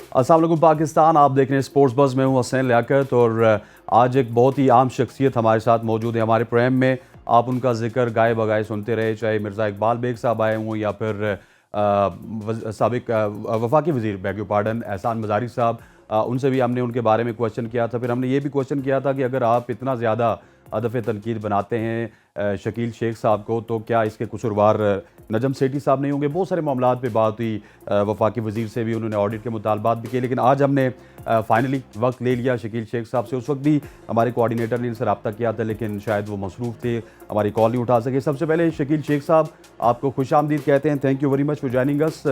अस्सलाम वालेकुम पाकिस्तान, आप देख रहे हैं स्पोर्ट्स बज़ में। हूँ हसनैन लियाकत और आज एक बहुत ही आम शख्सियत हमारे साथ मौजूद है हमारे प्रोग्राम में। आप उनका जिक्र गाए बगाए सुनते रहे, चाहे मिर्ज़ा इकबाल बेग साहब आए हों या फिर साबिक वफाकी वज़ीर बैग पार्डन एहसान मज़ारी साहब। उनसे भी हमने उनके बारे में क्वेश्चन किया था। फिर हमने ये भी क्वेश्चन किया था कि अगर आप इतना ज़्यादा हदफ तनकीद बनाते हैं शकील शेख साहब को, तो क्या इसके कसूरवार नजम सेठी साहब नहीं होंगे। बहुत सारे मामलात पे बात हुई, वफाकी वज़ीर से भी उन्होंने ऑडिट के मुतालबात भी किए, लेकिन आज हमने फाइनली वक्त ले लिया शकील शेख साहब से। उस वक्त भी हमारे कोऑर्डिनेटर ने इनसे रब्ता किया था, लेकिन शायद वो मसरूफ़ थे, हमारी कॉल नहीं उठा सके। सबसे पहले शकील शेख साहब, आपको खुश आमदीद कहते हैं। Thank you very much for joining us.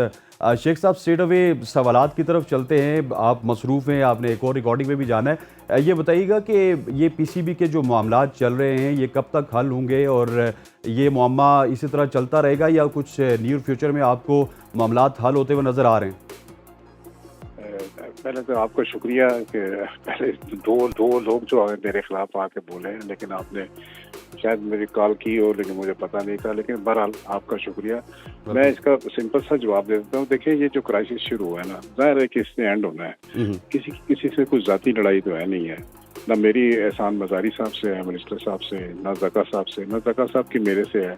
Sheikh साहब, स्ट्रेट अवे सवालात की तरफ चलते हैं। आप मसरूफ़ हैं, आपने एक और रिकॉर्डिंग में भी जाना है। ये बताइएगा कि ये पीसीबी के जो मामलात चल रहे हैं, ये कब तक हल होंगे और ये मुअम्मा इसी तरह चलता रहेगा या कुछ नियर फ्यूचर में आपको मामलात हल होते हुए नज़र आ रहे हैं? पहले तो आपका शुक्रिया कि पहले दो लोग जो मेरे खिलाफ आके बोले हैं, लेकिन आपने शायद मेरी कॉल की हो लेकिन मुझे पता नहीं था। लेकिन बहरहाल आपका शुक्रिया। मैं इसका सिंपल सा जवाब दे देता हूँ। देखिए, ये जो क्राइसिस शुरू हुआ है ना, जाहिर है कि इसने एंड होना है। किसी से कोई जाती लड़ाई तो है नहीं है, ना मेरी एहसान मज़ारी साहब से है, मिनिस्टर साहब से, ना ज़का साहब से, ना ज़का साहब की मेरे से है,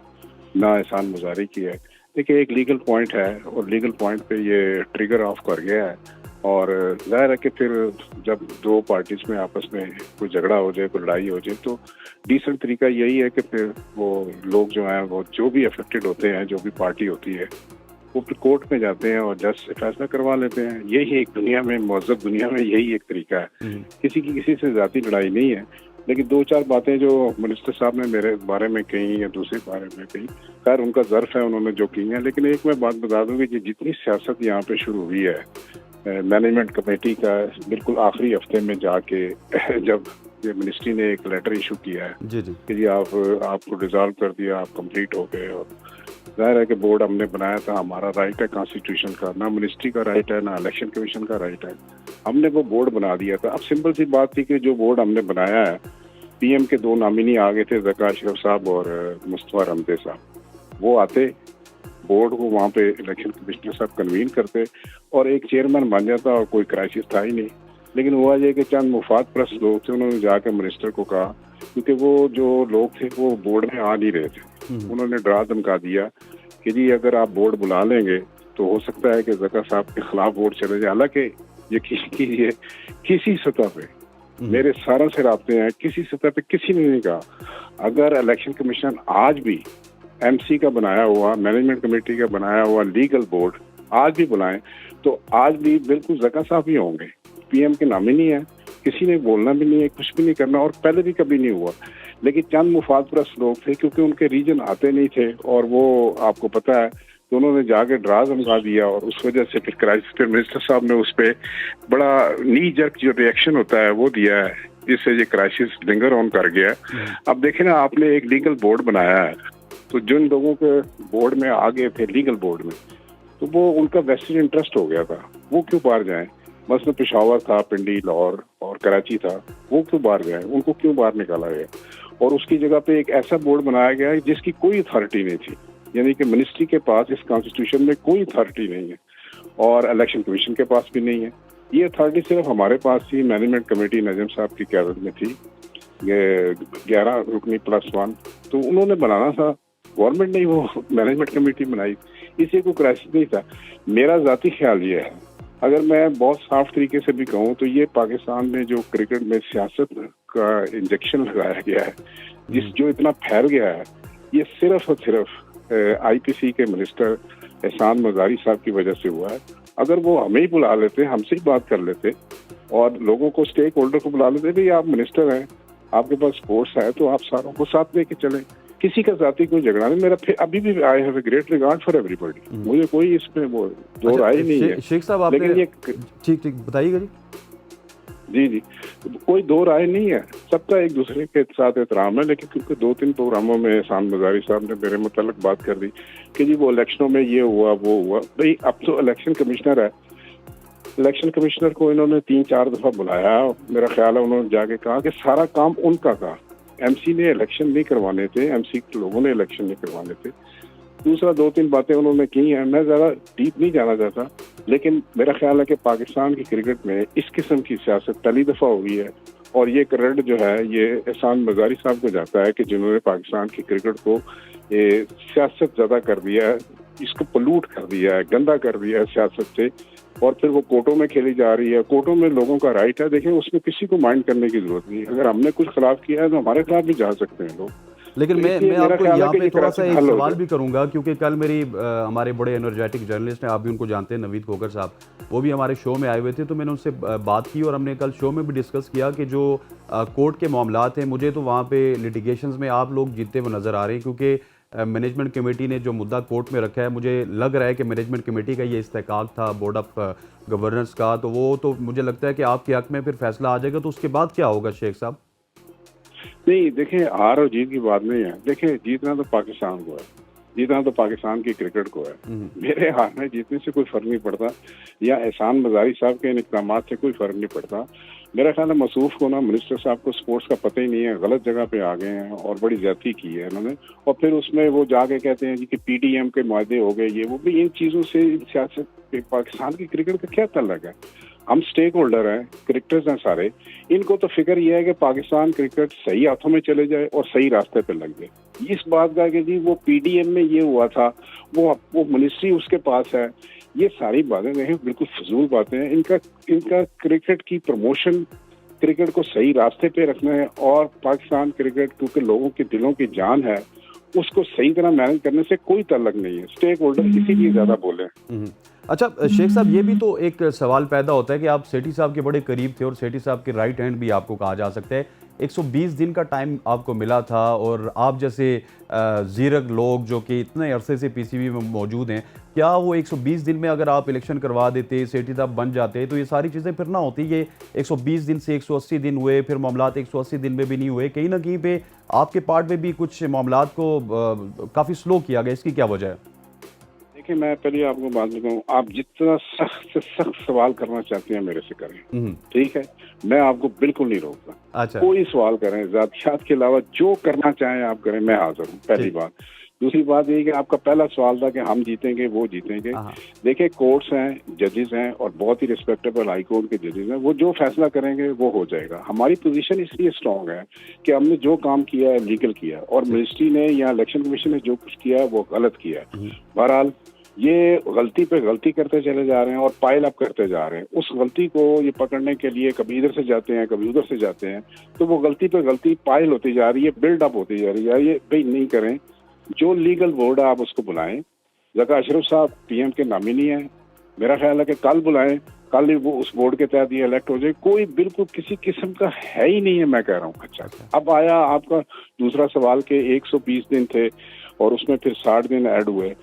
ना एहसान मज़ारी की है। देखिए, एक लीगल पॉइंट है और लीगल पॉइंट पे ये ट्रिगर ऑफ कर गया है। और जाहिर है कि फिर जब दो पार्टीज में आपस में कोई झगड़ा हो जाए, कोई लड़ाई हो जाए, तो डिसेंट तरीका यही है कि फिर वो लोग जो हैं, वो जो भी अफेक्टेड होते हैं, जो भी पार्टी होती है, वो फिर कोर्ट में जाते हैं और जज से फैसला करवा लेते हैं। यही एक दुनिया में, महज़ब दुनिया में यही एक तरीका है। किसी की किसी से ज़ाती लड़ाई नहीं है। लेकिन दो चार बातें जो मिनिस्टर साहब ने मेरे बारे में कही या दूसरे बारे में कही, खैर उनका ज़र्फ है, उन्होंने जो की है। लेकिन एक मैं बात बता दूँ कि जितनी सियासत यहाँ पे शुरू हुई है मैनेजमेंट कमेटी का, बिल्कुल आखिरी हफ्ते में जाके जब ये मिनिस्ट्री ने एक लेटर इशू किया है कि जी आपको डिसॉल्व कर दिया, आप कंप्लीट हो गए। और जाहिर है कि बोर्ड हमने बनाया था, हमारा राइट है कॉन्स्टिट्यूशन का, ना मिनिस्ट्री का राइट है, ना इलेक्शन कमीशन का राइट है। हमने वो बोर्ड बना दिया था। अब सिंपल सी बात थी कि जो बोर्ड हमने बनाया है, पीएम के दो नामिनी आ गए थे, ज़का अशरफ साहब और मुस्तफा रमज़े साहब। वो आते, बोर्ड को वहाँ पे इलेक्शन कमिश्नर साहब कन्वीन करते और एक चेयरमैन बन जाता और कोई क्राइसिस था ही नहीं। लेकिन हुआ ये कि चंद मुफाद परस्त लोग थे, उन्होंने जाकर मिनिस्टर को कहा, क्योंकि वो जो लोग थे वो बोर्ड में आ नहीं रहे थे, उन्होंने डरा धमका दिया कि जी अगर आप बोर्ड बुला लेंगे तो हो सकता है कि ज़का साहब के खिलाफ वोट चले जाए। हालांकि यकीन कीजिए, किसी सतह पे मेरे सारों से राब्ते हैं, किसी सतह पे किसी ने नहीं कहा अगर इलेक्शन कमीशन आज भी एमसी का बनाया हुआ, मैनेजमेंट कमेटी का बनाया हुआ लीगल बोर्ड आज भी बुलाएं तो आज भी बिल्कुल ज़का साहब ही होंगे। पीएम के नाम ही नहीं है, किसी ने बोलना भी नहीं है, कुछ भी नहीं करना, और पहले भी कभी नहीं हुआ। लेकिन चंद मुफाद परस्त लोग थे, क्योंकि उनके रीजन आते नहीं थे और वो आपको पता है, तो उन्होंने जाके डरा धमका दिया और उस वजह से फिर क्राइसिस पे मिनिस्टर साहब ने उस पर बड़ा नी जर्क जो रिएक्शन होता है वो दिया है, जिससे ये क्राइसिस लिंगर ऑन कर गया। अब देखें ना, आपने एक लीगल बोर्ड बनाया है, तो जिन लोगों के बोर्ड में आ गए थे लीगल बोर्ड में, तो वो उनका वेस्टेड इंटरेस्ट हो गया था, वो क्यों बाहर जाएं? मसलन पेशावर था, पिंडी, लाहौर और कराची था, वो क्यों बाहर जाएं? उनको क्यों बाहर निकाला गया? और उसकी जगह पे एक ऐसा बोर्ड बनाया गया है जिसकी कोई अथॉरिटी नहीं थी, यानी कि मिनिस्ट्री के पास इस कॉन्स्टिट्यूशन में कोई अथॉरिटी नहीं है और इलेक्शन कमीशन के पास भी नहीं है। ये अथॉरिटी सिर्फ हमारे पास थी, मैनेजमेंट कमेटी नजम साहब की क़यादत में थी, 11 रुकनी +1, तो उन्होंने बनाना था, गवर्नमेंट ने वो मैनेजमेंट कमेटी बनाई, इसे कोई क्राइसिस नहीं था। मेरा ज़ाती ख्याल ये है, अगर मैं बहुत साफ तरीके से भी कहूँ, तो ये पाकिस्तान में जो क्रिकेट में सियासत का इंजेक्शन लगाया गया है, जो इतना फैल गया है, ये सिर्फ और सिर्फ आईपीसी के मिनिस्टर एहसान मज़ारी साहब की वजह से हुआ है। अगर वो हमें ही बुला लेते, हमसे ही बात कर लेते और लोगों को, स्टेक होल्डर को बुला लेते, भाई आप मिनिस्टर हैं, आपके पास स्पोर्ट्स है, तो आप सारों को साथ लेके चलें, किसी का जाती कोई झगड़ा नहीं। मेरा अभी भी I have a great regard for everybody, मुझे कोई इसमें वो दो राय नहीं है। शेख साहब, आपने लेकिन ये ठीक बताइएगा जी कोई दो राय नहीं है, सबका एक दूसरे के साथ एहतराम है। लेकिन क्योंकि 2-3 प्रोग्रामों में एहसान मज़ारी साहब ने मेरे मुताल्लिक बात कर दी कि जी वो इलेक्शनों में ये हुआ वो हुआ, भाई अब तो इलेक्शन कमिश्नर है, इलेक्शन कमिश्नर को इन्होंने 3-4 दफा बुलाया, मेरा ख्याल है उन्होंने जाके कहा कि सारा काम उनका था, एमसी ने इलेक्शन नहीं करवाने थे, एमसी के लोगों ने इलेक्शन नहीं करवाने थे। दूसरा 2-3 बातें उन्होंने की हैं, मैं ज़्यादा डीप नहीं जाना चाहता, लेकिन मेरा ख्याल है कि पाकिस्तान की क्रिकेट में इस किस्म की सियासत पहली दफ़ा हुई है, और ये क्रेडिट जो है ये एहसान मज़ारी साहब को जाता है कि जिन्होंने पाकिस्तान की क्रिकेट को ये सियासत ज़्यादा कर दिया है, इसको पोल्यूट कर दिया है, गंदा कर दिया है सियासत से, और फिर वो कोर्टों में खेली जा रही है। कोर्टों में लोगों का राइट है, देखिए उसमें किसी को माइंड करने की जरूरत नहीं है। अगर हमने कुछ खिलाफ किया है तो हमारे खिलाफ भी जा सकते हैं लोग। लेकिन तो मैं इसलिए मेरा आपको ख्याल है यहाँ कि पे ये थोड़ा सा क्राइसिस एक हल हो सवाल जाए। भी करूंगा, क्योंकि कल मेरी हमारे बड़े एनर्जेटिक जर्नलिस्ट हैं, आप भी उनको जानते हैं, नवीद खोकर साहब, वो भी हमारे शो में आए हुए थे, तो मैंने उनसे बात की और हमने कल शो में भी डिस्कस किया कि जो कोर्ट के मामलात हैं, मुझे तो वहाँ पे लिटिगेशंस में आप लोग जीतते हुए नज़र आ रहे हैं, क्योंकि मैनेजमेंट कमेटी ने जो मुद्दा कोर्ट में रखा है, मुझे लग रहा है कि मैनेजमेंट कमेटी का ये इस्तेकाक था बोर्ड ऑफ गवर्नेंस का, तो वो तो मुझे लगता है कि आपके हक में फिर फैसला आ जाएगा। तो उसके बाद क्या होगा शेख साहब? नहीं, देखिए हार और जीत की बात नहीं है। देखिए जीतना तो पाकिस्तान को है, जीतना तो पाकिस्तान की क्रिकेट को है। मेरे हारने जीतने से कोई फर्क नहीं पड़ता, या एहसान मज़ारी साहब के इन इक़दामात से कोई फर्क नहीं पड़ता। मेरा ख्याल है मसूफ को ना, मिनिस्टर साहब को स्पोर्ट्स का पता ही नहीं है, गलत जगह पे आ गए हैं और बड़ी ज्यादती की है इन्होंने। और फिर उसमें वो जाके कहते हैं जी कि पीडीएम के मायदे हो गए, ये वो भी। इन चीजों से सियासत पाकिस्तान की क्रिकेट का क्या ताल्लुक है? हम स्टेक होल्डर हैं, क्रिकेटर्स हैं सारे। इनको तो फिक्र ये है कि पाकिस्तान क्रिकेट सही हाथों में चले जाए और सही रास्ते पे लग जाए। इस बात का कि जी वो पीडीएम में ये हुआ था, वो मिनिस्ट्री उसके पास है, ये सारी बातें देखें बिल्कुल फजूल बातें हैं। इनका क्रिकेट की प्रमोशन, क्रिकेट को सही रास्ते पे रखना है, और पाकिस्तान क्रिकेट क्योंकि लोगों के दिलों की जान है, उसको सही तरह मैनेज करने से कोई ताल्लुक नहीं है। स्टेक होल्डर इसीलिए ज्यादा बोले। अच्छा शेख साहब, ये भी तो एक सवाल पैदा होता है कि आप सेठी साहब के बड़े करीब थे और सेठी साहब के राइट हैंड भी आपको कहा जा सकता है। 120 दिन का टाइम आपको मिला था, और आप जैसे जीरक लोग जो कि इतने अरसे से पीसीबी में मौजूद हैं, क्या वो 120 दिन में अगर आप इलेक्शन करवा देते, सेठी साहब बन जाते, तो ये सारी चीज़ें फिर ना होती? ये 120 दिन से 180 दिन हुए, फिर मामलात 180 दिन में भी नहीं हुए, कहीं ना कहीं पे आपके पार्ट में भी कुछ मामलात को काफ़ी स्लो किया गया, इसकी क्या वजह है? देखिए मैं पहले आपको बात बताऊं, आप जितना सख्त से सख्त सवाल करना चाहते हैं मेरे से करें, ठीक है? मैं आपको बिल्कुल नहीं रोकता। अच्छा, कोई सवाल करें, जातियात के अलावा जो करना चाहें आप करें, मैं हाजिर हूँ। पहली बात। दूसरी बात ये कि आपका पहला सवाल था कि हम जीतेंगे, वो जीतेंगे। देखिए कोर्ट्स हैं, जजेस हैं, और बहुत ही रिस्पेक्टेबल हाई कोर्ट के जजेस हैं, वो जो फैसला करेंगे वो हो जाएगा। हमारी पोजीशन इसलिए स्ट्रांग है कि हमने जो काम किया है लीगल किया, और मिनिस्ट्री ने या इलेक्शन कमीशन ने जो कुछ किया है वो गलत किया है। बहरहाल ये गलती पे गलती करते चले जा रहे हैं और पाइल अप करते जा रहे हैं। उस गलती को ये पकड़ने के लिए कभी इधर से जाते हैं, कभी उधर से जाते हैं, तो वो गलती पे गलती पाइल होती जा रही है, बिल्ड अप होती जा रही है। ये भाई नहीं करें। जो लीगल बोर्ड है आप उसको बुलाएं। जका अशरफ साहब पीएम के नामिनी है, मेरा ख्याल है कि कल बुलाएं, कल ही वो उस बोर्ड के तहत ये इलेक्ट हो जाए। कोई बिल्कुल किसी किस्म का है ही नहीं है, मैं कह रहा हूँ। अच्छा, अब आया आपका दूसरा सवाल के 120 दिन थे और उसमें फिर 60 दिन ऐड हुए।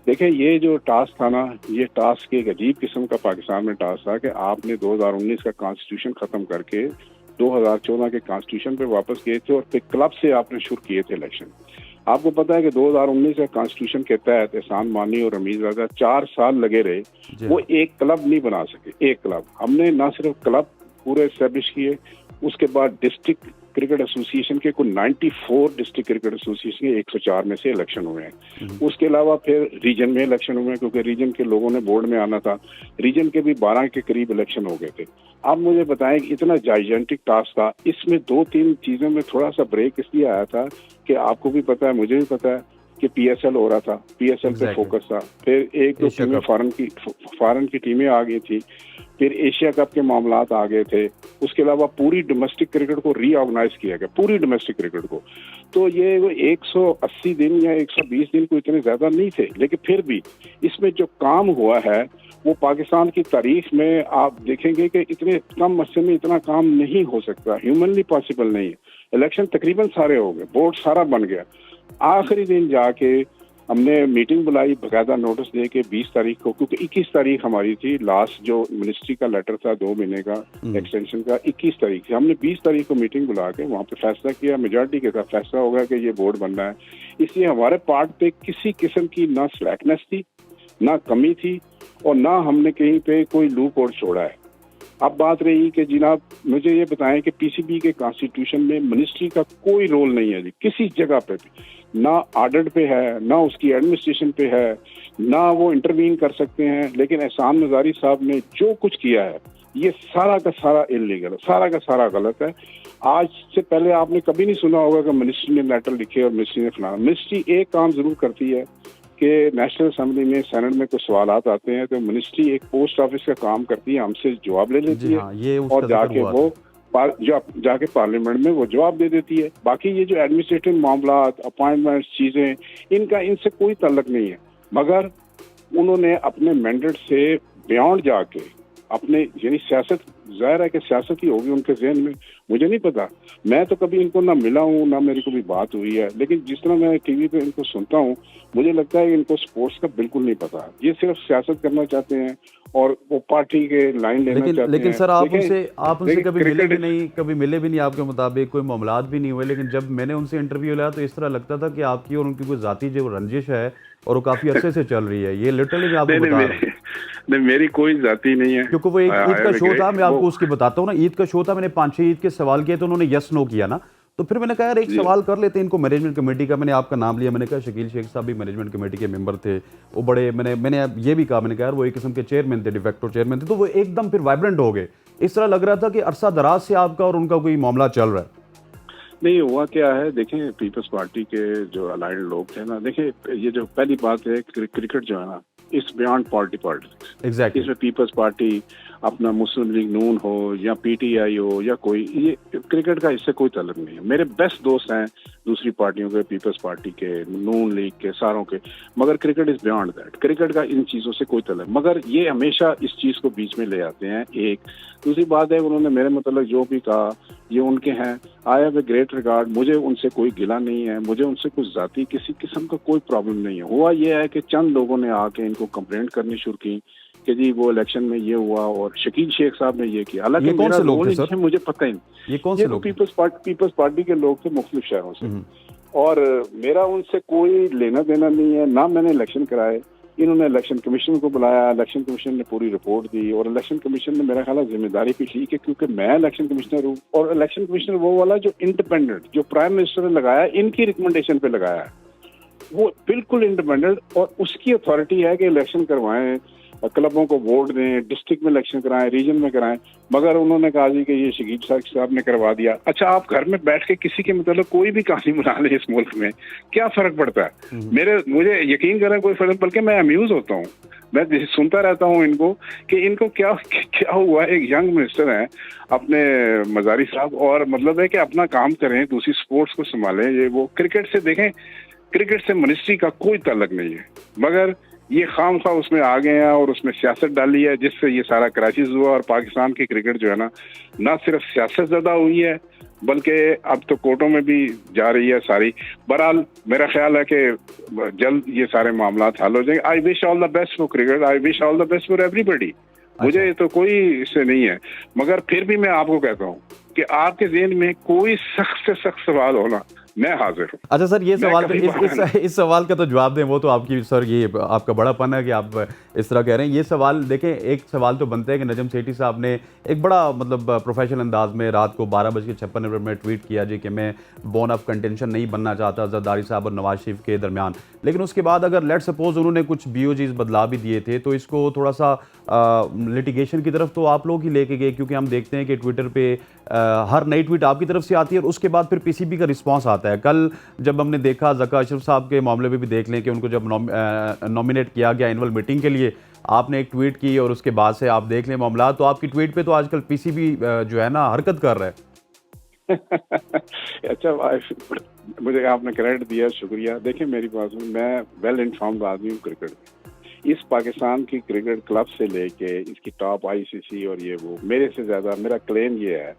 देखिए ये जो टास्क था ना, ये टास्क एक अजीब किस्म का पाकिस्तान में टास्क था कि आपने 2019 का कॉन्स्टिट्यूशन खत्म करके 2014 के कॉन्स्टिट्यूशन पे वापस गए थे, और फिर क्लब से आपने शुरू किए थे इलेक्शन। आपको पता है कि 2019 के कॉन्स्टिट्यूशन के तहत एहसान मानी और रमीज राजा 4 साल लगे रहे, वो एक क्लब नहीं बना सके। एक क्लब हमने ना सिर्फ क्लब पूरे एस्टेब्लिश किए, उसके बाद डिस्ट्रिक्ट क्रिकेट एसोसिएशन के कुल 94 डिस्ट्रिक्ट क्रिकेट एसोसिएशन के 104 में से इलेक्शन हुए हैं। उसके अलावा फिर रीजन में इलेक्शन हुए हैं, क्योंकि रीजन के लोगों ने बोर्ड में आना था। रीजन के भी 12 के करीब इलेक्शन हो गए थे। आप मुझे बताएं कि इतना जाइजेंटिक टास्क था, इसमें 2-3 चीजों में थोड़ा सा ब्रेक इसलिए आया था कि आपको भी पता है, मुझे भी पता है कि पीएसएल हो रहा था, पीएसएल पे फोकस था। फिर एक दो टीमें फॉरेन की टीमें आ गई थी, फिर एशिया कप के मामलात आ गए थे। उसके अलावा पूरी डोमेस्टिक क्रिकेट को रीऑर्गेनाइज किया गया, पूरी डोमेस्टिक क्रिकेट को। तो ये 180 दिन या 120 दिन को इतने ज्यादा नहीं थे, लेकिन फिर भी इसमें जो काम हुआ है वो पाकिस्तान की तारीख में आप देखेंगे कि इतने कम अरसे में इतना काम नहीं हो सकता, ह्यूमनली पॉसिबल नहीं है। इलेक्शन तकरीबन सारे हो गए, बोर्ड सारा बन गया। आखिरी दिन जाके हमने मीटिंग बुलाई बकायदा नोटिस दे के 20 तारीख को, क्योंकि 21 तारीख हमारी थी लास्ट जो मिनिस्ट्री का लेटर था 2 महीने का एक्सटेंशन का, 21 तारीख थी। हमने 20 तारीख को मीटिंग बुला के वहाँ पे फैसला किया, मेजॉरिटी के साथ फैसला होगा कि ये बोर्ड बनना है। इसलिए हमारे पार्ट पे किसी किस्म की ना स्लैकनेस थी, ना कमी थी, और ना हमने कहीं पे कोई लूप और छोड़ा है। अब बात रही कि जनाब मुझे ये बताएं कि पीसीबी के कॉन्स्टिट्यूशन में मिनिस्ट्री का कोई रोल नहीं है जी, किसी जगह पे भी ना ऑडिट पे है, ना उसकी एडमिनिस्ट्रेशन पे है, ना वो इंटरवीन कर सकते हैं। लेकिन एहसान मजारी साहब ने जो कुछ किया है ये सारा का सारा इलीगल है, सारा का सारा गलत है। आज से पहले आपने कभी नहीं सुना होगा कि मिनिस्ट्री ने लेटर लिखे और मिनिस्ट्री ने फलाना। मिनिस्ट्री एक काम जरूर करती है कि नेशनल असेंबली में सेनेट में कुछ सवालात आते हैं तो मिनिस्ट्री एक पोस्ट ऑफिस का काम करती है, हमसे जवाब ले लेती है हाँ, ये और जाके वो जाके पार्लियामेंट में वो जवाब दे देती है। बाकी ये जो एडमिनिस्ट्रेटिव मामला, अपॉइंटमेंट, चीजें, इनसे कोई ताल्लुक नहीं है। मगर उन्होंने अपने मैंडेट से बियॉन्ड जाके अपने, यानी सियासत, जाहिर है कि सियासत ही होगी उनके जहन में, मुझे नहीं पता। मैं तो कभी इनको ना मिला हूँ ना मेरी कोई बात हुई है, लेकिन जिस तरह मैं टीवी पे इनको सुनता हूँ मुझे लगता है कि इनको स्पोर्ट्स का बिल्कुल नहीं पता। ये सिर्फ सियासत करना चाहते हैं और वो पार्टी के लाइन लेना चाहते हैं। लेकिन सर आप उनसे कभी मिले भी नहीं, आपके मुताबिक कोई मामलात भी नहीं हुए। लेकिन जब मैंने उनसे इंटरव्यू लिया तो इस तरह लगता था कि आपकी और उनकी कोई जाती जो रंजिश है और वो काफी अरसे से चल रही है। ये लिटरली मैं आपको बता रहा हूँ। नहीं, मेरी कोई जाति नहीं है, क्योंकि वो एक ईद का शो था, मैं आपको उसकी बताता हूँ ना। ईद का शो था, मैंने 5-6 ईद के सवाल किए तो उन्होंने यस नो किया ना, तो फिर मैंने कहा यार एक सवाल कर लेते हैं इनको। मैनेजमेंट कमेटी का मैंने आपका नाम लिया, मैंने कहा शकील शेख साहब भी मैनेजमेंट कमेटी के मेंबर थे, वो बड़े, मैंने ये भी कहा, मैंने कहा यार वो एक किस्म के चेयरमैन थे, डिफेक्टो चेयरमैन थे, तो वो एकदम फिर वाइब्रेंट हो गए। इस तरह लग रहा था कि अरसा दराज से आपका और उनका कोई मामला चल रहा है। नहीं हुआ क्या है, देखें पीपल्स पार्टी के जो अलाइड लोग थे ना, देखें ये जो पहली बात है क्रिकेट जो है ना, it's beyond party politics. Exactly. इसमें पीपल्स पार्टी, अपना मुस्लिम लीग नून हो या पीटीआई हो या कोई, ये क्रिकेट का इससे कोई ताल्लुक नहीं है। मेरे बेस्ट दोस्त हैं दूसरी पार्टियों के, पीपल्स पार्टी के, नून लीग के, सारों के, मगर cricket is beyond that. Cricket का इन चीज़ों से कोई ताल्लुक, मगर ये हमेशा इस चीज़ को बीच में ले आते हैं। एक दूसरी बात है, उन्होंने मेरे मतलब जो भी कहा ये उनके हैं, I have a great regard, मुझे उनसे कोई गिला नहीं है, मुझे उनसे कुछ जाती किसी किस्म का कोई प्रॉब्लम नहीं है। हुआ ये है कि चंद लोगों ने आके इनको कंप्लेंट करनी शुरू की कि जी वो इलेक्शन में ये हुआ और शकील शेख साहब ने ये किया। हालांकि मेरा रोल नहीं है, मुझे पता ही नहीं। ये कौन से लोग? पीपल्स पार्टी के लोग थे मुख्तलिफ शहरों से, और मेरा उनसे कोई लेना देना नहीं है, ना मैंने इलेक्शन कराए। इन्होंने इलेक्शन कमीशन को बुलाया, इलेक्शन कमीशन ने पूरी रिपोर्ट दी और इलेक्शन कमीशन ने मेरा ख्याल जिम्मेदारी भी ली कि क्योंकि मैं इलेक्शन कमिश्नर हूँ, और इलेक्शन कमिश्नर वो वाला जो इंडिपेंडेंट, जो प्राइम मिनिस्टर ने लगाया, इनकी रिकमेंडेशन पे लगाया है, वो बिल्कुल इंडिपेंडेंट, और उसकी अथॉरिटी है कि इलेक्शन करवाएं, क्लबों को वोट दें, डिस्ट्रिक्ट में इलेक्शन कराएं, रीजन में कराएं। मगर उन्होंने कहा जी कि ये शकील साहब ने करवा दिया। अच्छा, आप घर में बैठ के किसी के मतलब कोई भी कहानी बना ले इस मुल्क में, क्या फर्क पड़ता है? मुझे यकीन करें कोई फर्क, बल्कि मैं अम्यूज होता हूँ, मैं सुनता रहता हूँ इनको कि इनको क्या हुआ। एक यंग मिनिस्टर है अपने मजारी साहब, और मतलब है कि अपना काम करें, दूसरी स्पोर्ट्स को संभालें। ये वो क्रिकेट से देखें, क्रिकेट से मिनिस्ट्री का कोई ताल्लुक नहीं है, मगर ये खामखा उसमें आ गए हैं और उसमें सियासत डाली है, जिससे ये सारा क्राइसिस हुआ। और पाकिस्तान की क्रिकेट जो है ना सिर्फ सियासत ज़्यादा हुई है, बल्कि अब तो कोर्टों में भी जा रही है सारी। बहरहाल मेरा ख्याल है कि जल्द ये सारे मामला हल हो जाएंगे। I wish all the best for cricket, I wish all the best for everybody. मुझे तो कोई इससे नहीं है, मगर फिर भी मैं आपको कहता हूँ कि आपके ज़हन में कोई सख्त से सख्त सवाल होना, मैं हाजिर हूँ। अच्छा सर, ये सवाल इस सवाल का तो जवाब दें, वो तो आपकी सर ये आपका बड़ापन है कि आप इस तरह कह रहे हैं। ये सवाल देखें, एक सवाल तो बनता है कि नजम सेठी साहब ने एक बड़ा मतलब प्रोफेशनल अंदाज में रात को 12:56 में ट्वीट किया जी कि मैं बोन ऑफ कंटेंशन नहीं बनना चाहता जरदारी साहब और नवाज शरीफ के दरमियान। लेकिन उसके बाद अगर लेट सपोज उन्होंने कुछ BOGs बदला भी दिए थे तो इसको थोड़ा सा लिटिगेशन की तरफ तो आप लोग ही लेके गए, क्योंकि हम देखते हैं कि ट्विटर पे हर नई ट्वीट आपकी तरफ से आती है और उसके बाद फिर PCB का रिस्पांस आता है। कल जब हमने देखा ज़का अशरफ साहब के मामले में भी देख लें कि उनको जब नॉमिनेट किया गया एनुअल मीटिंग के लिए, आपने एक ट्वीट की और उसके बाद से आप देख लें मामला, तो आपकी ट्वीट पे तो आजकल PCB जो है ना हरकत कर रहा है। अच्छा, मुझे आपने क्रेडिट दिया, शुक्रिया। देखिए मेरी बात में, मैं वेल इन्फॉर्म्ड आदमी हूँ क्रिकेट में। इस पाकिस्तान की क्रिकेट क्लब से लेके इसकी टॉप ICC और ये वो, मेरे से ज़्यादा, मेरा क्लेम ये है,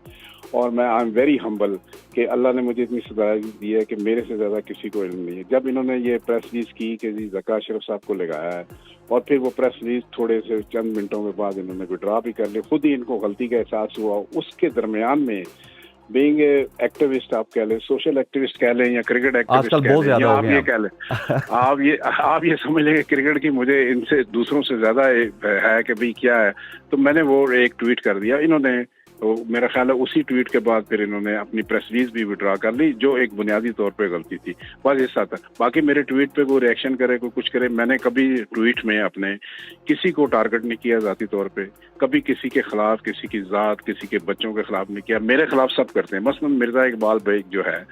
और मैं आई एम वेरी हम्बल कि अल्लाह ने मुझे इतनी सदाई दी है कि मेरे से ज़्यादा किसी को इल्म नहीं है। जब इन्होंने ये प्रेस रिलीज की कि जी ज़का अशरफ साहब को लगाया है, और फिर वो प्रेस रिलीज थोड़े से चंद मिनटों के बाद इन्होंने विड्रॉ भी कर ली, खुद ही इनको गलती का एहसास हुआ। उसके दरमियान में बीइंग एक्टिविस्ट आप कह लें, सोशल एक्टिविस्ट कह लें, या क्रिकेट एक्टिविस्ट आजकल कह बहुत लें, या ज्यादा हो आप गए ये हैं कह लें, आप ये समझ लेंगे क्रिकेट की मुझे इनसे दूसरों से ज्यादा है कि भाई क्या है। तो मैंने वो एक ट्वीट कर दिया, इन्होंने तो मेरा ख्याल है उसी ट्वीट के बाद फिर इन्होंने अपनी प्रेस रिलीज भी विड्रॉ कर ली, जो एक बुनियादी तौर पे गलती थी। बस इस तक। बाकी मेरे ट्वीट पे कोई रिएक्शन करे, कोई कुछ करे, मैंने कभी ट्वीट में अपने किसी को टारगेट नहीं किया जाती तौर पे, कभी किसी के खिलाफ, किसी की जात, किसी के बच्चों के खिलाफ नहीं किया। मेरे खिलाफ सब करते हैं। मसलन मिर्जा इकबाल बेग जो है,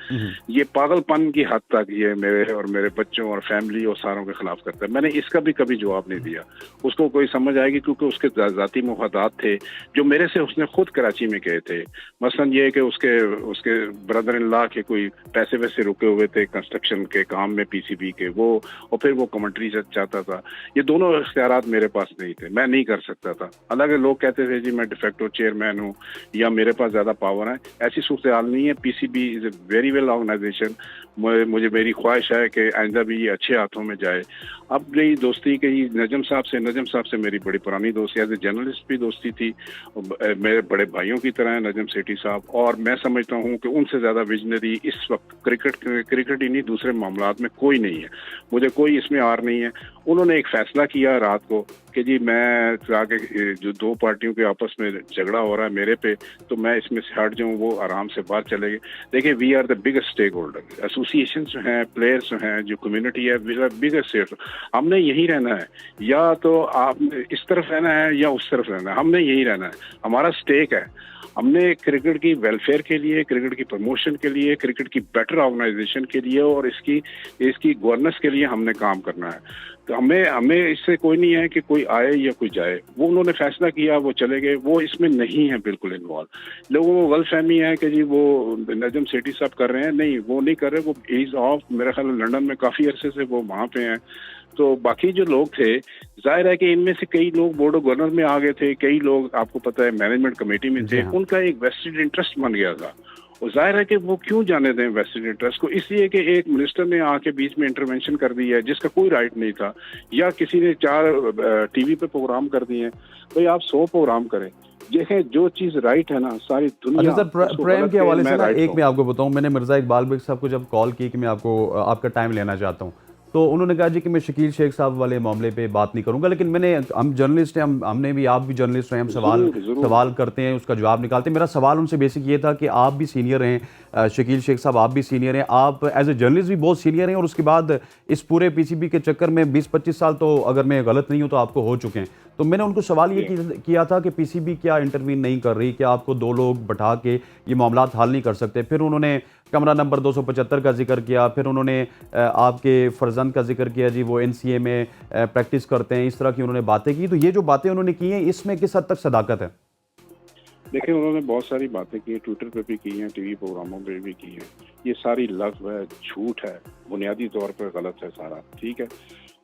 ये पागलपन की हद तक ये मेरे और मेरे बच्चों और फैमिली और सारों के खिलाफ करता है। मैंने इसका भी कभी जवाब नहीं दिया। उसको कोई समझ आएगी, क्योंकि उसके जाती मुफादात थे जो मेरे से उसने खुद कराची में कहे थे। मसलन ये कि उसके ब्रदर इन लॉ के कोई पैसे वैसे रुके हुए थे कंस्ट्रक्शन के काम में, पीसीबी के, वो, और फिर वो कमेंट्री चाहता था। ये दोनों इख्तियारात मेरे पास नहीं थे, मैं नहीं कर सकता था। हालांकि लोग कहते थे जी मैं डिफेक्टो चेयरमैन हूँ या मेरे पास ज्यादा पावर है, ऐसी सूरत हाल नहीं है। PCB is a very well organization. मुझे मेरी ख्वाहिश है कि आइंदा भी ये अच्छे हाथों में जाए। अब रही दोस्ती के नजम साहब से मेरी बड़ी पुरानी दोस्ती, एज ए जर्नलिस्ट भी दोस्ती थी, मेरे बड़े भाइयों की तरह है नजम सेठी साहब, और मैं समझता हूँ कि उनसे ज्यादा विजनरी इस वक्त क्रिकेट ही नहीं दूसरे मामलात में कोई नहीं है। मुझे कोई इसमें आर नहीं है। उन्होंने एक फैसला किया रात को कि जी मैं आगे जो दो पार्टियों के आपस में झगड़ा हो रहा है मेरे पे, तो मैं इसमें से हट जाऊं, वो आराम से बाहर चले गए। देखिए, we are the biggest stakeholder, association जो हैं, प्लेयर्स जो हैं, जो कम्युनिटी है, वी आर बिगेस्ट स्टेक। हमने यही रहना है, या तो आपने इस तरफ रहना है या उस तरफ रहना है, हमने यही रहना है। हमारा स्टेक है। हमने क्रिकेट की वेलफेयर के लिए, क्रिकेट की प्रमोशन के लिए, क्रिकेट की बेटर ऑर्गेनाइजेशन के लिए और इसकी गवर्नेंस के लिए हमने काम करना है। तो हमें इससे कोई नहीं है कि कोई आए या कोई जाए। वो उन्होंने फैसला किया, वो चले गए, वो इसमें नहीं है बिल्कुल इन्वॉल्व। लोगों को गलतफहमी है कि जी वो नजम सेठी साहब कर रहे हैं, नहीं वो नहीं कर रहे। वो इज ऑफ, मेरा ख्याल लंदन में काफी अरसे से वो वहां पे हैं। तो बाकी जो लोग थे, जाहिर है कि इनमें से कई लोग बोर्ड ऑफ गवर्नर में आ गए थे, कई लोग आपको पता है मैनेजमेंट कमेटी में थे, उनका एक वेस्टेड इंटरेस्ट बन गया था। और जाहिर है कि वो क्यों जाने दें वेस्टेड इंटरेस्ट को, इसलिए कि एक मिनिस्टर ने आके बीच में इंटरवेंशन कर दी है जिसका कोई राइट नहीं था, या किसी ने 4 टीवी पे प्रोग्राम कर दिए हैं। भाई आप 100 प्रोग्राम करें, देखें जो चीज राइट है ना, सारी दुनिया। अच्छा सर, प्रेम के हवाले से ना एक मैं आपको बताऊं, मैंने मिर्जा इकबाल बेग साहब को जब कॉल की कि मैं आपको आपका टाइम लेना चाहता हूं, तो उन्होंने कहा जी कि मैं शकील शेख साहब वाले मामले पे बात नहीं करूंगा। लेकिन हम जर्नलिस्ट हैं, हमने भी, आप भी जर्नलिस्ट हैं, हम सवाल करते हैं, उसका जवाब निकालते हैं। मेरा सवाल उनसे बेसिक ये था कि आप भी सीनियर हैं, शकील शेख साहब आप भी सीनियर हैं, आप एज ए जर्नलिस्ट भी बहुत सीनियर हैं, और उसके बाद इस पूरे पीसीबी के चक्कर में 20-25 साल तो, अगर मैं गलत नहीं हूं तो आपको हो चुके हैं। तो मैंने उनको सवाल ये किया था कि पीसीबी क्या इंटरवीन नहीं कर रही, क्या आपको 2 लोग बैठा के ये मामलात हल नहीं कर सकते? फिर उन्होंने कमरा नंबर 275 का जिक्र किया, फिर उन्होंने आपके फर्जंद का जिक्र किया, जी वो एनसीए में प्रैक्टिस करते हैं, इस तरह की उन्होंने बातें की। तो ये जो बातें उन्होंने की हैं, इसमें किस हद तक सदाकत है? देखिए, उन्होंने बहुत सारी बातें की, ट्विटर पे भी की हैं, टीवी प्रोग्रामों पे भी की हैं। ये सारी लफ्ज़ है, झूठ है, बुनियादी तौर पर गलत है सारा, ठीक है।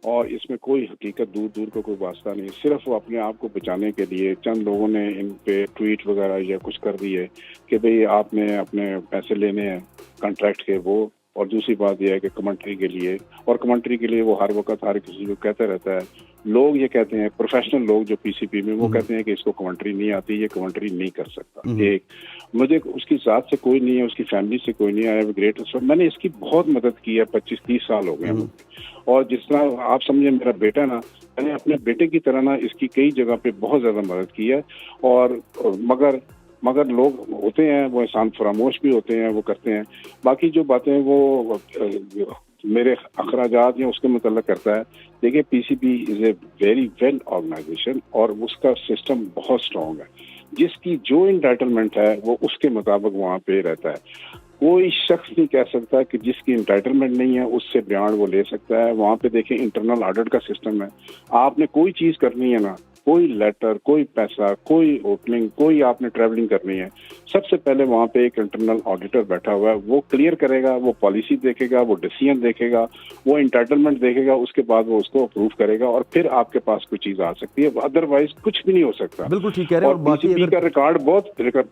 और इसमें कोई हकीकत दूर दूर का कोई वास्ता नहीं। सिर्फ वो अपने आप को बचाने के लिए चंद लोगों ने इन पे ट्वीट वगैरह या कुछ कर दिए कि भाई आपने अपने पैसे लेने हैं कॉन्ट्रैक्ट के, वो। और दूसरी बात यह है कि कमेंट्री के लिए, और कमेंट्री के लिए वो हर वक्त हर किसी को कहता रहता है। लोग ये कहते हैं, प्रोफेशनल लोग जो पीसीपी में, वो कहते हैं कि इसको कमेंट्री नहीं आती, ये कमेंट्री नहीं कर सकता। एक, मुझे उसकी जात से कोई नहीं है, उसकी फैमिली से कोई नहीं है, ग्रेट। मैंने इसकी बहुत मदद की है, 25-30 साल हो गए। और जिस तरह आप समझे मेरा बेटा ना, मैंने अपने बेटे की तरह ना इसकी कई जगह पे बहुत ज्यादा मदद की है। और मगर लोग होते हैं, वो इंसान फरामोश भी होते हैं, वो करते हैं। बाकी जो बातें वो मेरे अखराजात या उसके मतलब करता है। देखिए, PCB is a very well organization और उसका सिस्टम बहुत स्ट्रॉन्ग है। जिसकी जो इंटाइटलमेंट है वो उसके मुताबिक वहाँ पे रहता है। कोई शख्स नहीं कह सकता कि जिसकी इंटाइटलमेंट नहीं है उससे बयान वो ले सकता है। वहाँ पे देखें, इंटरनल ऑडिट का सिस्टम है। आपने कोई चीज़ करनी है ना, कोई लेटर, कोई पैसा, कोई ओपनिंग, कोई आपने ट्रैवलिंग करनी है, सबसे पहले वहाँ पे एक इंटरनल ऑडिटर बैठा हुआ है। वो क्लियर करेगा, वो पॉलिसी देखेगा, वो डिसीजन देखेगा, वो इंटाइटलमेंट देखेगा, उसके बाद वो उसको अप्रूव करेगा और फिर आपके पास कोई चीज आ सकती है। अदरवाइज कुछ भी नहीं हो सकता। बिल्कुल ठीक कह रहे हैं। और पीसीबी का रिकॉर्ड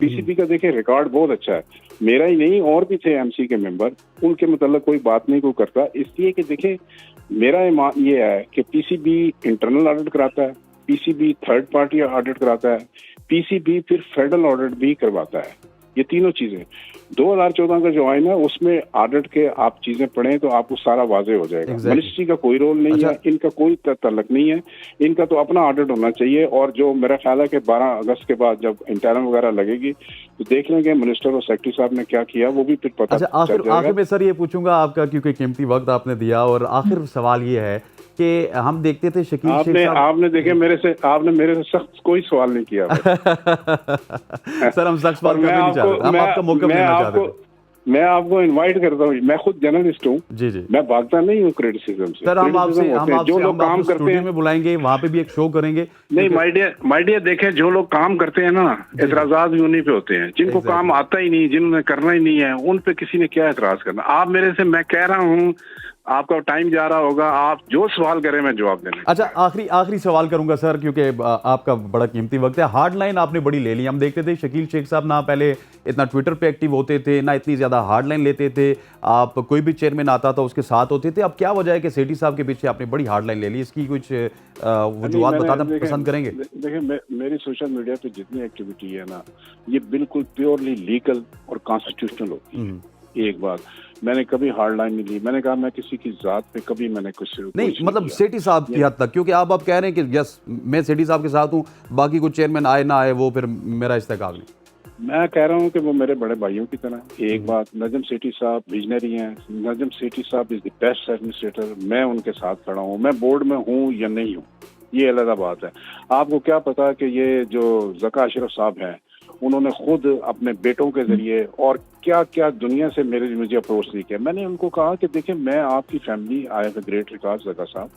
पीसीबी का देखें, रिकॉर्ड बहुत अच्छा है। मेरा ही नहीं, और भी थे एमसी के मेंबर, उनके मतलब कोई बात नहीं कोई करता। इसलिए कि देखें, मेरा ये है कि पीसीबी इंटरनल ऑडिट कराता है, पीसीबी थर्ड पार्टी ऑडिट कराता है, पीसीबी फिर फेडरल ऑडिट भी करवाता है। ये तीनों चीजें 2014 का जो आइन है उसमें ऑडिट के आप चीजें पढ़ें तो आपको सारा वाजे हो जाएगा। मिनिस्ट्री का कोई रोल नहीं है, इनका कोई तल्लक नहीं है, इनका तो अपना ऑडिट होना चाहिए। और जो मेरा ख्याल है कि 12 अगस्त के बाद जब इंटरम वगैरह लगेगी तो देख लेंगे मिनिस्टर और सेक्रेटरी साहब ने क्या किया, वो भी फिर पता चल जाएगा। आखिर में सर ये पूछूंगा आपका, क्योंकि कीमती वक्त आपने दिया, और आखिर सवाल ये है कि हम देखते थे शकील शेख साहब, आपने देखे आपने मेरे से सख्त कोई सवाल नहीं किया। सर हम सख्त सवाल करना नहीं चाहते, हम आपका मौका लेना चाहते थे। मैं आपको इनवाइट करता हूँ, मैं खुद जर्नलिस्ट हूँ जी जी, मैं भागता नहीं हूँ क्रिटिसिज्म से। सर हम आपसे जो लोग काम करते हैं में बुलाएंगे, वहाँ पे भी एक शो करेंगे। नहीं माय डियर देखें, जो लोग काम करते हैं ना, एतराजात भी उन्हीं पे होते हैं जिनको काम आता ही नहीं, जिन्होंने करना ही नहीं है, उन पे किसी ने क्या एतराज करना। आप मेरे से, मैं कह रहा हूँ आपका टाइम जा रहा होगा, आप जो सवाल करें मैं जवाब देने। अच्छा आखिरी सवाल करूंगा सर, क्योंकि आपका बड़ा कीमती वक्त है। हार्ड लाइन आपने बड़ी ले ली। हम देखते थे शकील शेख साहब ना पहले इतना ट्विटर पे एक्टिव होते थे, ना इतनी ज्यादा हार्ड लाइन लेते थे। आप कोई भी चेयरमैन आता था उसके साथ होते थे। अब क्या वजह है कि सेठी साहब के पीछे आपने बड़ी हार्ड लाइन ले ली? इसकी कुछ वजूहत बताना पसंद करेंगे? देखिए मेरी सोशल मीडिया पे जितनी एक्टिविटी है ना, ये बिल्कुल प्योरली लीगल और कॉन्स्टिट्यूशनल होती है। एक बात, मैंने कभी हार्ड लाइन नहीं ली। मैंने कहा मैं किसी की जात पे कभी मैंने कुछ नहीं, मतलब सेठी साहब की हद तक, क्योंकि आप कह रहे हैं कि यस मैं सेठी साहब के साथ हूँ, बाकी कुछ चेयरमैन आए ना आए वो फिर मेरा इस्तेकाल नहीं। मैं कह रहा हूँ कि वो मेरे बड़े भाइयों की तरह। एक बात, नजम सेठी साहब विजनरी हैं, नजम सेठी साहब इज द बेस्ट एडमिनिस्ट्रेटर। मैं उनके साथ खड़ा हूँ, मैं बोर्ड में हूँ या नहीं हूँ ये अलग बात है। आपको क्या पता कि ये जो ज़का अशरफ साहब हैं उन्होंने खुद अपने बेटों के जरिए और क्या क्या दुनिया से मुझे अप्रोच नहीं किया। मैंने उनको कहा कि देखिए मैं आपकी family, I have a great record Zaka साहब,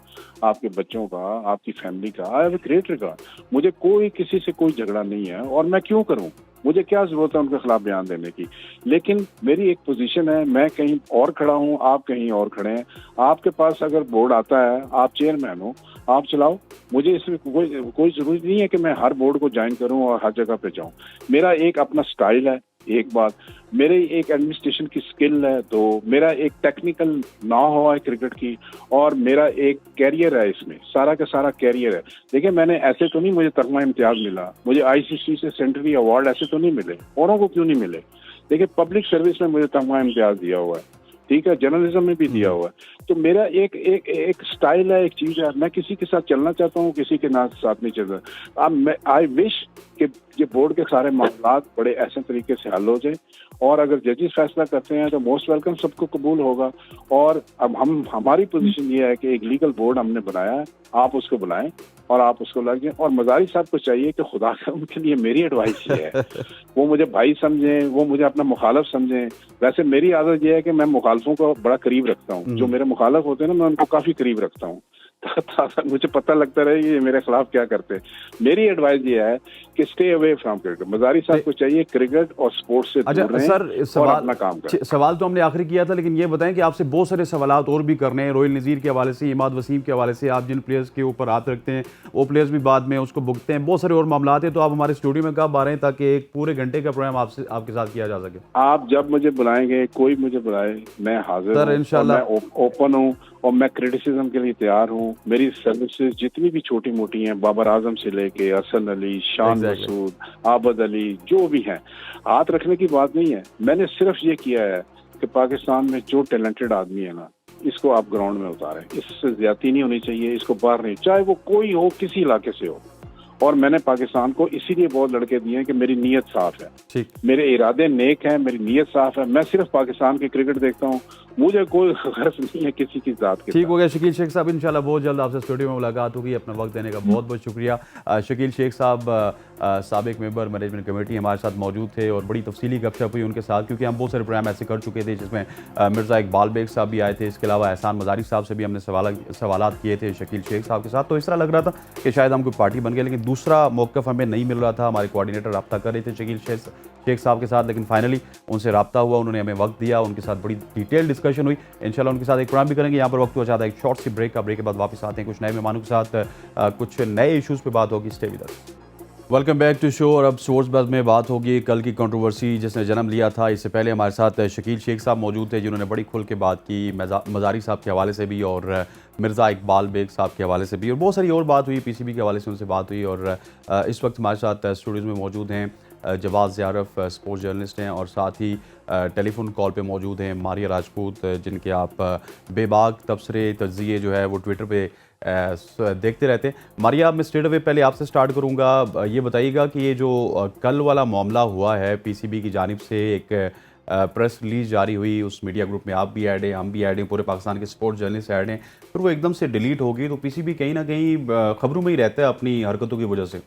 आपके बच्चों का, आपकी फैमिली का, I have a great record. मुझे कोई किसी से कोई झगड़ा नहीं है और मैं क्यों करूं, मुझे क्या जरूरत है उनके खिलाफ बयान देने की। लेकिन मेरी एक पोजीशन है, मैं कहीं और खड़ा हूं, आप कहीं और खड़े हैं। आपके पास अगर बोर्ड आता है, आप चेयरमैन हो, आप चलाओ। मुझे इसमें कोई जरूरी नहीं है कि मैं हर बोर्ड को ज्वाइन करूं और हर जगह पे जाऊं। मेरा एक अपना स्टाइल है, एक बात, मेरे एक एडमिनिस्ट्रेशन की स्किल है, तो मेरा एक टेक्निकल ना हुआ है क्रिकेट की, और मेरा एक कैरियर है, इसमें सारा का सारा कैरियर है। देखिए मैंने ऐसे तो नहीं मुझे तगमा इम्तियाज मिला, मुझे आईसीसी से सेंट्रली अवार्ड ऐसे तो नहीं मिले, औरों को क्यों नहीं मिले। देखिए पब्लिक सर्विस में मुझे तगमा इम्तियाज दिया हुआ है, ठीक है, जर्नलिज्म में भी दिया हुआ है। तो मेरा एक स्टाइल है, एक चीज है। मैं किसी के साथ चलना चाहता हूँ, किसी के साथ नहीं चलता। अब आई विश कि ये बोर्ड के सारे मामला बड़े ऐसे तरीके से हल हो जाए, और अगर जजेस फैसला करते हैं तो मोस्ट वेलकम, सबको कबूल होगा। और अब हमारी पोजीशन ये है कि एक लीगल बोर्ड हमने बनाया है, आप उसको बुलाएं और आप उसको लाइए। और मजारी साहब को चाहिए कि खुदा का उनके लिए मेरी एडवाइस ये है वो मुझे भाई समझें, वो मुझे अपना मुखालफ समझें। वैसे मेरी आदत ये है कि मैं मुखालफों को बड़ा करीब रखता हूँ, जो मेरे मुखालफ होते हैं ना मैं उनको काफी करीब रखता हूँ मुझे पता लगता रहे ये मेरे खिलाफ क्या करते हैं। मेरी एडवाइस ये है कि stay away from cricket. Mazari साहब को चाहिए क्रिकेट और स्पोर्ट्स से दूर रहें और अपना काम करें। सवाल तो हमने आखिरी किया था, लेकिन ये बताएं कि आपसे बहुत सारे सवालात और भी करने हैं, रोहिल नज़ीर के हवाले से, इमाद वसीम के हवाले से। आप जिन प्लेयर्स के ऊपर हाथ रखते हैं वो प्लेयर्स भी बाद में उसको भुगतते हैं, बहुत सारे और मामला हैं। तो आप हमारे स्टूडियो में कब आ रहे हैं ताकि एक पूरे घंटे का प्रोग्राम आपके साथ किया जा सके? आप जब मुझे बुलाएंगे, कोई मुझे बुलाए, मैं हाजिर हूं, इंशाल्लाह, मैं ओपन हूँ और मैं क्रिटिसिज्म के लिए तैयार हूँ। मेरी सर्विसेज जितनी भी छोटी मोटी हैं, बाबर आजम से लेके हसन अली, शान मसूद, आबद अली, जो भी हैं, हाथ रखने की बात नहीं है। मैंने सिर्फ ये किया है कि पाकिस्तान में जो टैलेंटेड आदमी है ना, इसको आप ग्राउंड में उतारें। इससे ज्यादती नहीं होनी चाहिए, इसको बाहर नहीं, चाहे वो कोई हो, किसी इलाके से हो। और मैंने पाकिस्तान को इसीलिए बहुत लड़के दिए हैं कि मेरी नीयत साफ है, ठीक, मेरे इरादे नेक हैं, मेरी नीयत साफ है। मैं सिर्फ पाकिस्तान की क्रिकेट देखता हूँ, मुझे कोई गर्ज नहीं है किसी की जात की। ठीक हो गया शकील शेख साहब, इंशाल्लाह बहुत जल्द आपसे स्टूडियो में मुलाकात होगी। अपना वक्त देने का बहुत बहुत शुक्रिया। शकील शेख साहब साबिक मेंबर मैनेजमेंट कमेटी हमारे साथ मौजूद थे और बड़ी तफसीली गपशप हुई उनके साथ, क्योंकि हम बहुत सारे प्रोग्राम ऐसे कर चुके थे जिसमें मिर्ज़ा इकबाल बेग साहब भी आए थे। इसके अलावा एहसान मजारी साहब से भी हमने सवालात किए थे शकील शेख साहब के साथ। तो इस तरह लग रहा था कि शायद हम कोई पार्टी बन गए, लेकिन दूसरा मौक़िफ़ हमें नहीं मिल रहा था। हमारे कोऑर्डिनेटर रब्ता कर रहे थे शकील शेख साहब के साथ, लेकिन फाइनली उनसे रब्ता हुआ, उन्होंने हमें वक्त दिया, उनके साथ बड़ी डिटेल डिस्कशन हुई। इंशाल्लाह उनके साथ एक प्रोग्राम भी करेंगे। यहाँ पर वक्त हुआ चाहता है एक शॉर्ट सी ब्रेक का, ब्रेक के बाद वापस आते हैं कुछ नए मेहमानों के साथ, कुछ नए इशूज़ पे बात होगी। Stay with us. Welcome back to show. और अब स्पोर्ट्स बज़ में बात होगी कल की कंट्रोवर्सी जिसने जन्म लिया था। इससे पहले हमारे साथ शकील शेख साहब मौजूद थे जिन्होंने बड़ी खुल के बात की मजारी साहब के हवाले से भी और मिर्ज़ा इकबाल बेग साहब के हवाले से भी, और बहुत सारी और बात हुई, पीसीबी के हवाले से उनसे बात हुई। और इस वक्त हमारे साथ स्टूडियोज़ में मौजूद हैं जवाद ज़ियारफ स्पोर्ट्स जर्नलिस्ट हैं और साथ ही टेलीफोन कॉल पे मौजूद हैं मारिया राजपूत, जिनके आप बेबाक तबसरे तज्ज़िये जो है वो ट्विटर पे देखते रहते हैं। मारिया, मैं स्ट्रेट अवे पहले आपसे स्टार्ट करूंगा। ये बताइएगा कि ये जो कल वाला मामला हुआ है, पीसीबी की जानिब से एक प्रेस रिलीज जारी हुई, उस मीडिया ग्रुप में आप भी ऐड हैं, हम भी ऐड हैं, पूरे पाकिस्तान के स्पोर्ट्स जर्नलिस्ट ऐड हैं, फिर वो एकदम से डिलीट हो गई, तो पीसीबी कहीं ना कहीं खबरों में ही रहता है अपनी हरकतों की वजह से।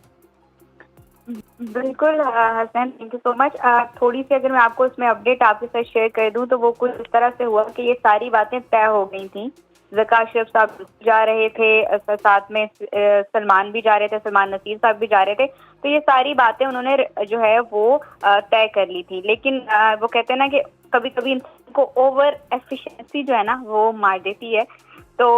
बिल्कुल Hasan, thank you so much. थोड़ी सी अगर मैं आपको उसमें अपडेट आपके साथ शेयर कर दूं तो वो कुछ इस तरह से हुआ कि ये सारी बातें तय हो गई थी। ज़का अशरफ साहब जा रहे थे, साथ में सलमान भी जा रहे थे, सलमान नसीर साहब भी जा रहे थे, तो ये सारी बातें उन्होंने जो है वो तय कर ली थी। लेकिन वो कहते हैं ना कि कभी कभी इनको ओवर एफिशिएंसी जो है ना वो मार देती है। तो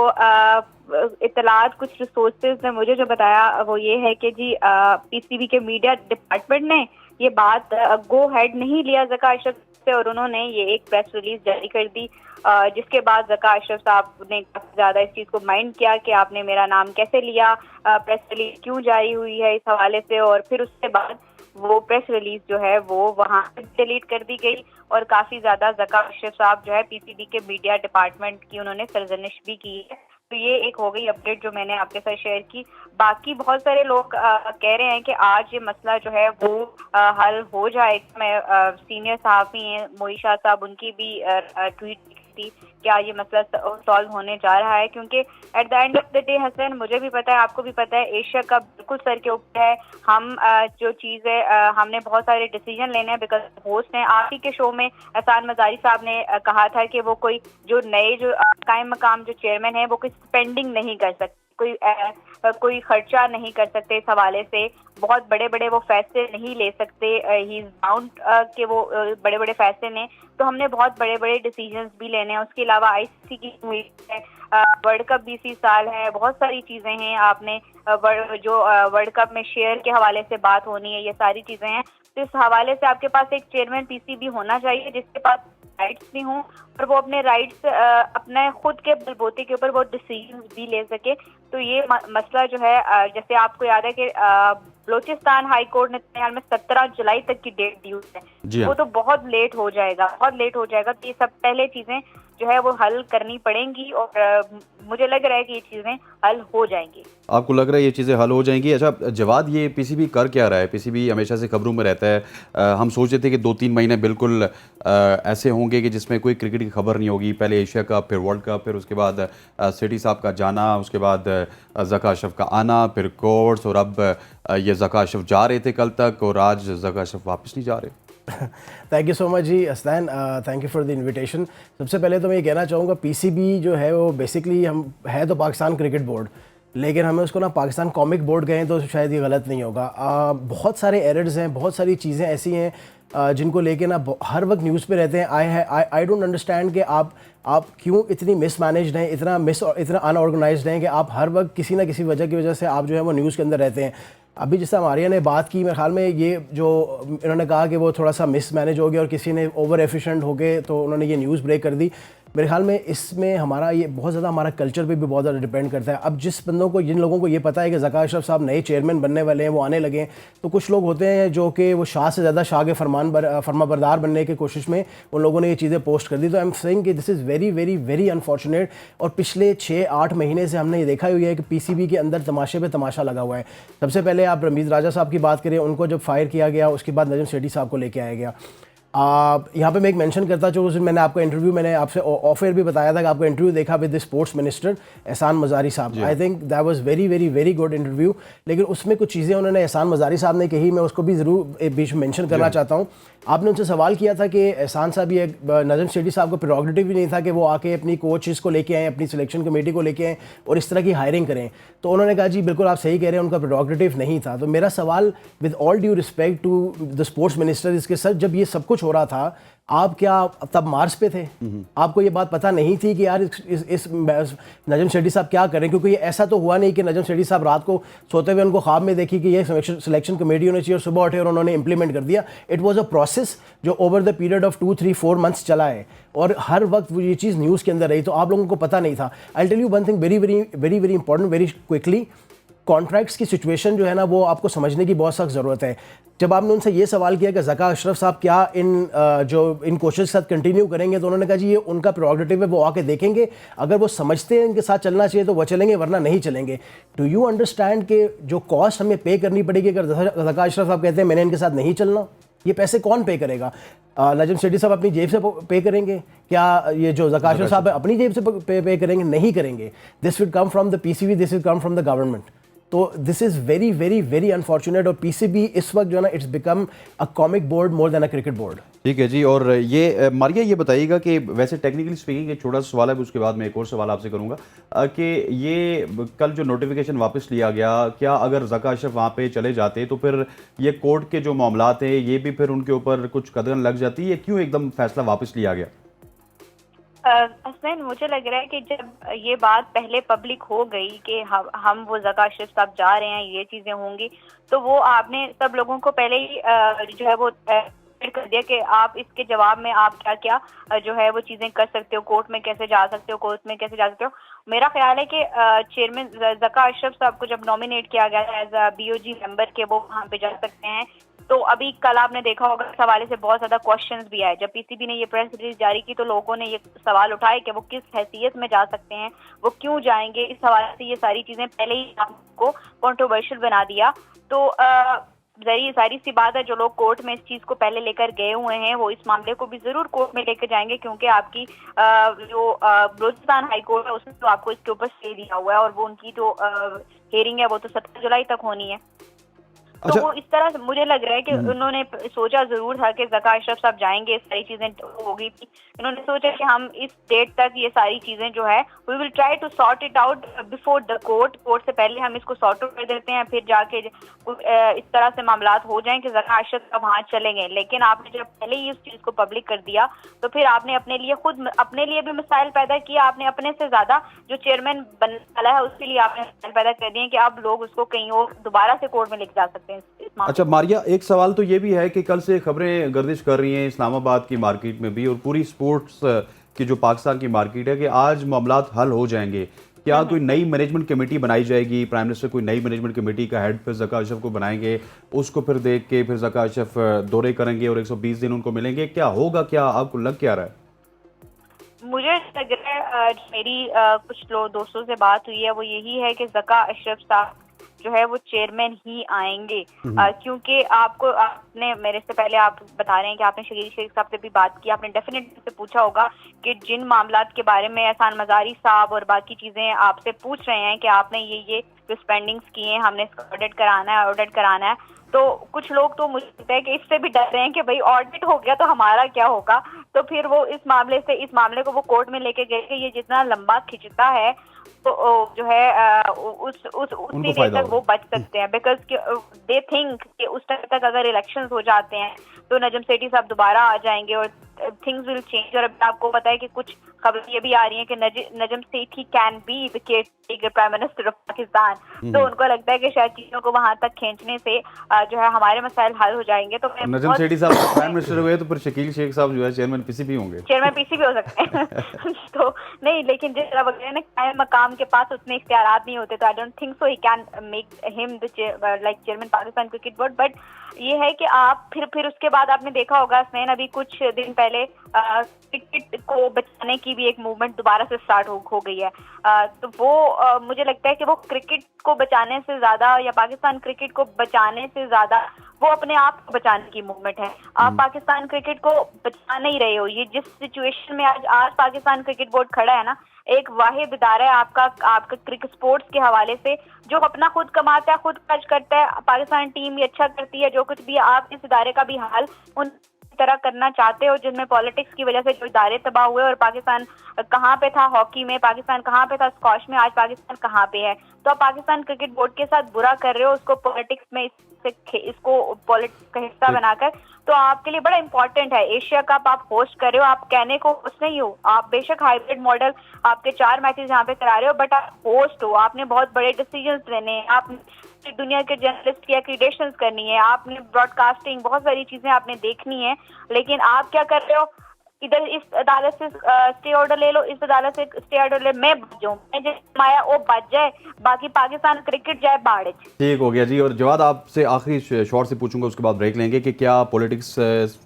इतलात कुछ रिसोर्सेज ने मुझे जो बताया वो ये है कि जी पीसीबी के मीडिया डिपार्टमेंट ने ये बात गो हेड नहीं लिया ज़का अशरफ से, और उन्होंने ये एक प्रेस रिलीज जारी कर दी, जिसके बाद ज़का अशरफ साहब ने काफी ज्यादा इस चीज को माइंड किया कि आपने मेरा नाम कैसे लिया, प्रेस रिलीज क्यों जारी हुई है इस हवाले से, और फिर उसके बाद वो प्रेस रिलीज जो है वो वहां से डिलीट कर दी गई और काफी ज्यादा ज़का अशरफ साहब जो है पीसीबी के मीडिया डिपार्टमेंट की उन्होंने सरजनिश भी की है। तो ये एक हो गई अपडेट जो मैंने आपके साथ शेयर की। बाकी बहुत सारे लोग कह रहे हैं कि आज ये मसला जो है वो हल हो जाएगा। मैं सीनियर सहाफ़ी हैं मोईशा साहब, उनकी भी ट्वीट थी क्या ये मसला सॉल्व होने जा रहा है, क्योंकि at the end of the day Hasan, मुझे भी पता है, आपको भी पता है, एशिया का बिल्कुल सर के ऊपर है। हम जो चीज़ है हमने बहुत सारे डिसीजन लेने हैं, बिकॉज होस्ट हैं। आप ही के शो में एहसान मजारी साहब ने कहा था कि वो कोई जो नए जो कायम मकाम जो चेयरमैन है वो कोई स्पेंडिंग नहीं कर सकते, कोई खर्चा नहीं कर सकते, इस हवाले से बहुत बड़े बड़े वो फैसले नहीं ले सकते, ही इज बाउंड के वो बड़े बड़े फैसले लें। तो हमने बहुत बड़े बड़े डिसीजंस भी लेने हैं। उसके अलावा आईसीसी की हुई है, वर्ल्ड कप भी इसी साल है, बहुत सारी चीजें हैं। आपने जो वर्ल्ड कप में शेयर के हवाले से बात होनी है, ये सारी चीजें हैं। तो इस हवाले से आपके पास एक चेयरमैन पीसीबी होना चाहिए जिसके पास राइट्स भी हों और वो अपने राइट्स अपने खुद के बलबूते के ऊपर वो डिसीजन भी ले सके। तो ये मसला जो है, जैसे आपको याद है कि बलोचिस्तान हाई कोर्ट ने ख्याल में 17 जुलाई तक की डेट दी है, वो तो बहुत लेट हो जाएगा, बहुत लेट हो जाएगा। तो ये सब पहले चीजें जो है वो हल करनी पड़ेंगी और मुझे लग रहा है कि ये चीज़ें हल हो जाएंगी। आपको लग रहा है ये चीज़ें हल हो जाएंगी? अच्छा जवाद, ये पीसीबी कर क्या रहा है? पीसीबी हमेशा से खबरों में रहता है। हम सोचते थे कि 2-3 महीने बिल्कुल ऐसे होंगे कि जिसमें कोई क्रिकेट की खबर नहीं होगी। पहले एशिया कप, फिर वर्ल्ड कप, फिर उसके बाद सेठी साहब का जाना, उसके बाद ज़का अशरफ का आना, फिर कोर्ट्स, और अब ये ज़का अशरफ जा रहे थे कल तक और आज ज़का अशरफ वापस नहीं जा रहे। थैंक यू सो मच जी अस्तान, thank you for the invitation. सबसे पहले तो मैं ये कहना चाहूँगा, पीसीबी जो है वो बेसिकली हम है तो पाकिस्तान क्रिकेट बोर्ड, लेकिन हमें उसको ना पाकिस्तान कॉमिक बोर्ड कहें तो शायद ये गलत नहीं होगा। बहुत सारे एरर्स हैं, बहुत सारी चीज़ें ऐसी हैं जिनको लेके ना हर वक्त न्यूज़ पे रहते हैं। आई डोंट अंडरस्टैंड कि आप क्यों इतनी मिसमैनेज्ड हैं, इतना अनऑर्गेनाइज्ड हैं कि आप हर वक्त किसी ना किसी वजह की वजह से आप जो है वो न्यूज़ के अंदर रहते हैं। अभी जैसे मारिया ने बात की, मेरे ख्याल में ये जो इन्होंने कहा कि वो थोड़ा सा मिसमैनेज हो गया और किसी ने ओवर एफिशिएंट हो गए तो उन्होंने ये न्यूज़ ब्रेक कर दी। मेरे ख्याल में इसमें हमारा ये बहुत ज़्यादा हमारा कल्चर पे भी बहुत ज़्यादा डिपेंड करता है। अब जिन लोगों को ये पता है कि ज़का अशरफ साहब नए चेयरमैन बनने वाले हैं, वो आने लगे हैं, तो कुछ लोग होते हैं जो कि वो शाह से ज़्यादा शाह के फरमाबरदार बनने की कोशिश में उन लोगों ने ये चीज़ें पोस्ट कर दी। तो आई एम सेइंग कि this is very very very unfortunate. और पिछले 6-8 महीने से हमने ये देखा हुआ है कि पीसीबी के अंदर तमाशे पे तमाशा लगा हुआ है। सबसे पहले आप रमीज़ राजा साहब की बात करें, उनको जब फायर किया गया, उसके बाद नजम सेठी साहब को लेके आया गया। यहाँ पे मैं एक मेंशन करता जो उस दिन मैंने आपको इंटरव्यू, मैंने आपसे ऑफ एयर भी बताया था कि आपको इंटरव्यू देखा विद द स्पोर्ट्स मिनिस्टर एहसान मजारी साहब। I think that was very very very good interview. लेकिन उसमें कुछ चीज़ें उन्होंने एहसान मजारी साहब ने कही, मैं उसको भी ज़रूर बीच में मेंशन करना चाहता हूँ। आपने उनसे सवाल किया था कि एहसान साहब, ये नजम सेठी साहब को प्रेरोगेटिव भी नहीं था कि वो आके अपनी कोचेस को लेके आएँ, अपनी सिलेक्शन कमेटी को लेके आएँ और इस तरह की हायरिंग करें। तो उन्होंने कहा जी बिल्कुल आप सही कह रहे हैं, उनका प्रेरोगेटिव नहीं था। तो मेरा सवाल with all due respect to the sports minister, इसके सर जब ये सब कुछ हो रहा था, आप क्या तब मार्च पे थे? आपको ये बात पता नहीं थी कि यार इस नजम सेठी साहब क्या करें? क्योंकि ये ऐसा तो हुआ नहीं कि नजम सेठी साहब रात को सोते हुए उनको ख्वाब में देखी कि ये सिलेक्शन कमेटी होनी चाहिए और सुबह उठे और उन्होंने इंप्लीमेंट कर दिया। इट वाज अ प्रोसेस जो over the period of 2-3-4 months चला है और हर वक्त वो ये चीज़ न्यूज़ के अंदर रही, तो आप लोगों को पता नहीं था। I tell you one thing very very very very important, very quickly. Contracts की सिचुएशन जो है ना वो आपको समझने की बहुत सख्त ज़रूरत है। जब आपने उनसे ये सवाल किया कि ज़का अशरफ साहब क्या इन कोचेस के साथ कंटिन्यू करेंगे, तो उन्होंने कहा जी ये उनका प्रोरोगेटिव है, वो आके देखेंगे, अगर वो समझते हैं इनके साथ चलना चाहिए तो वो चलेंगे, वरना नहीं चलेंगे। डू यू अंडरस्टैंड कि जो कॉस्ट हमें पे करनी पड़ेगी अगर ज़का अशरफ साहब कहते हैं मैंने इनके साथ नहीं चलना, ये पैसे कौन पे करेगा? नजम सेठी साहब अपनी जेब से पे करेंगे क्या? ये जो ज़का अशरफ साहब है अपनी जेब से पे करेंगे? नहीं करेंगे। This will come from the PCB, this will come from the government. तो this is very very very unfortunate. और पीसीबी इस वक्त जो है ना it's become a comic board more than a cricket board. ठीक है जी। और ये मारिया ये बताइएगा कि वैसे टेक्निकली स्पीकिंग एक छोटा सा सवाल है, उसके बाद मैं एक और सवाल आपसे करूंगा कि ये कल जो नोटिफिकेशन वापस लिया गया, क्या अगर ज़का अशरफ वहाँ पे चले जाते तो फिर ये कोर्ट के जो मामलात हैं ये भी फिर उनके ऊपर कुछ कदम लग जाती है? क्यों एकदम फैसला वापस लिया गया? हसनैन, मुझे लग रहा है कि जब ये बात पहले पब्लिक हो गई कि हम वो ज़का अशरफ साहब जा रहे हैं, ये चीजें होंगी, तो वो आपने सब लोगों को पहले ही जो है वो कर दिया कि आप इसके जवाब में आप क्या क्या जो है वो चीजें कर सकते हो, कोर्ट में कैसे जा सकते हो, कोर्ट में कैसे जा सकते हो। मेरा ख्याल है कि चेयरमैन ज़का अशरफ साहब को जब नॉमिनेट किया गया एज अ बीओजी मेंबर के वो वहाँ पे जा सकते हैं। तो अभी कल आपने देखा होगा इस हवाले से बहुत ज्यादा क्वेश्चंस भी आए। जब पीसीबी ने ये प्रेस रिलीज जारी की तो लोगों ने ये सवाल उठाए कि वो किस हैसियत में जा सकते हैं, वो क्यों जाएंगे। इस हवाले से ये सारी चीजें पहले ही आपको कंट्रोवर्शियल बना दिया। तो जरिए सारी सी बात है, जो लोग कोर्ट में इस चीज को पहले लेकर गए हुए हैं वो इस मामले को भी जरूर कोर्ट में लेकर जाएंगे, क्योंकि आपकी जो बलूचिस्तान हाई कोर्ट है उसने तो आपको इसके ऊपर स्टे दिया हुआ है और वो उनकी जो हियरिंग है वो तो 17 जुलाई तक होनी है। तो अच्छा। वो इस तरह से मुझे लग रहा है कि उन्होंने सोचा जरूर था कि ज़का अशरफ साहब जाएंगे, सारी चीजें होगी। इन्होंने सोचा कि हम इस डेट तक ये सारी चीजें जो है we will try to sort it out before the court से पहले हम इसको सॉर्ट आउट कर देते हैं, फिर जाके इस तरह से मामलात हो जाएं कि ज़का अशरफ साहब वहाँ चलेंगे। लेकिन आपने जब पहले ही इस चीज को पब्लिक कर दिया तो फिर आपने अपने लिए भी मसाइल पैदा किया। आपने अपने से ज्यादा जो चेयरमैन बनने वाला है उसके लिए आपने मसाइल पैदा कर दिए कि अब लोग उसको कहीं और दोबारा से कोर्ट में लेके जा सकते हैं। अच्छा मारिया, एक सवाल तो ये भी है कि कल से खबरें गर्दिश कर रही हैं इस्लामाबाद की मार्केट में भी और पूरी स्पोर्ट्स की जो पाकिस्तान की मार्केट है कि आज मामलात हल हो जाएंगे। क्या कोई नई मैनेजमेंट कमेटी बनाई जाएगी? प्राइम मिनिस्टर कोई नई मैनेजमेंट कमेटी का हेड फिर ज़का अशरफ को बनाएंगे, उसको फिर देख के फिर ज़का अशरफ दौरे करेंगे और 120 दिन उनको मिलेंगे? क्या होगा, क्या आपको लग क्या रहा है? मुझे लग रहा है मेरी कुछ दोस्तों से बात हुई है वो यही है कि ज़का अशरफ साहब जो है वो चेयरमैन ही आएंगे, क्योंकि आपने मेरे से पहले आप बता रहे हैं कि आपने शकील शेख साहब से भी बात की, आपने डेफिनेटली से पूछा होगा कि जिन मामलात के बारे में एहसान मजारी साहब और बाकी चीजें आपसे पूछ रहे हैं कि आपने ये जो स्पेंडिंग्स किए हैं हमने इसको ऑडिट कराना है। तो कुछ लोग तो मुझे लगता है कि इससे भी डर रहे हैं कि भाई ऑडिट हो गया तो हमारा क्या होगा। तो फिर वो इस मामले को वो कोर्ट में लेके गए कि ये जितना लंबा खिंचता है तो जो है उसी देर तक वो बच सकते हैं, बिकॉज दे थिंक कि उस टाइम तक अगर इलेक्शंस हो जाते हैं तो नजम सेठी साहब दोबारा आ जाएंगे और थिंग्स विल चेंज। और अभी आपको पता है कि कुछ खबरें ये भी आ रही हैं कि Najam Sethi can be the caretaker prime minister of Pakistan. तो उनको लगता है कि शायद चीजों को वहां तक खींचने से जो है हमारे मसाइल हल हो जाएंगे। तो नजम सेठी साहब प्राइम मिनिस्टर हुए तो फिर शकील शेख साहब जो है चेयरमैन पीसीबी होंगे, चेयरमैन पीसीबी हो सकते हैं। तो नहीं, लेकिन जिस तरह वगैरह ना कायम मकाम के पास उतने इख्तियारात नहीं होते, तो I don't think so he can make him the like chairman Pakistan cricket board. But ये है कि आप फिर उसके बाद आपने देखा होगा स्नेन, अभी कुछ दिन पहले क्रिकेट को बचाने की भी एक मूवमेंट दोबारा से स्टार्ट हो गई है। तो वो मुझे लगता है कि वो क्रिकेट को बचाने से ज्यादा या पाकिस्तान क्रिकेट को बचाने से ज्यादा वो अपने आप को बचाने की मूवमेंट है। आप पाकिस्तान क्रिकेट को बचा नहीं रहे हो। ये जिस सिचुएशन में आज पाकिस्तान क्रिकेट बोर्ड खड़ा है ना, एक वाहिद इदारा है आपका क्रिकेट स्पोर्ट्स के हवाले से जो अपना खुद कमाता है, खुद खर्च करता है। पाकिस्तान टीम ये अच्छा करती है, जो कुछ भी आप इस इदारे का भी हाल उन तरह करना चाहते हो जिनमें पॉलिटिक्स की वजह से जो इदारे तबाह हुए। और पाकिस्तान कहाँ पे था हॉकी में, पाकिस्तान कहाँ पे था स्क्वॉश में, आज पाकिस्तान कहाँ पे है। तो आप पाकिस्तान क्रिकेट बोर्ड के साथ बुरा कर रहे हो, उसको पॉलिटिक्स में इसको पॉलिटिक्स का हिस्सा बनाकर। तो आपके लिए बड़ा इंपॉर्टेंट है एशिया कप आप होस्ट कर रहे हो। आप कहने को होस्ट नहीं हो, आप बेशक हाइब्रिड मॉडल आपके 4 मैचेस यहाँ पे करा रहे हो, बट आप होस्ट हो। आपने बहुत बड़े डिसीजंस लेने हैं, आपने दुनिया के जर्नलिस्ट की एक्रीडेशंस करनी है, आपने ब्रॉडकास्टिंग बहुत सारी चीजें आपने देखनी है। लेकिन आप क्या कर रहे हो, इधर इस अदालत से स्टे ऑर्डर ले लो, इस अदालत से स्टे ऑर्डर ले, मैं बच जाऊँ, मैं जो माया वो बच जाए, बाकी पाकिस्तान क्रिकेट जाए बाढ़। ठीक हो गया जी। और जवाद आपसे आखिरी शॉट से पूछूंगा, उसके बाद ब्रेक लेंगे कि क्या पॉलिटिक्स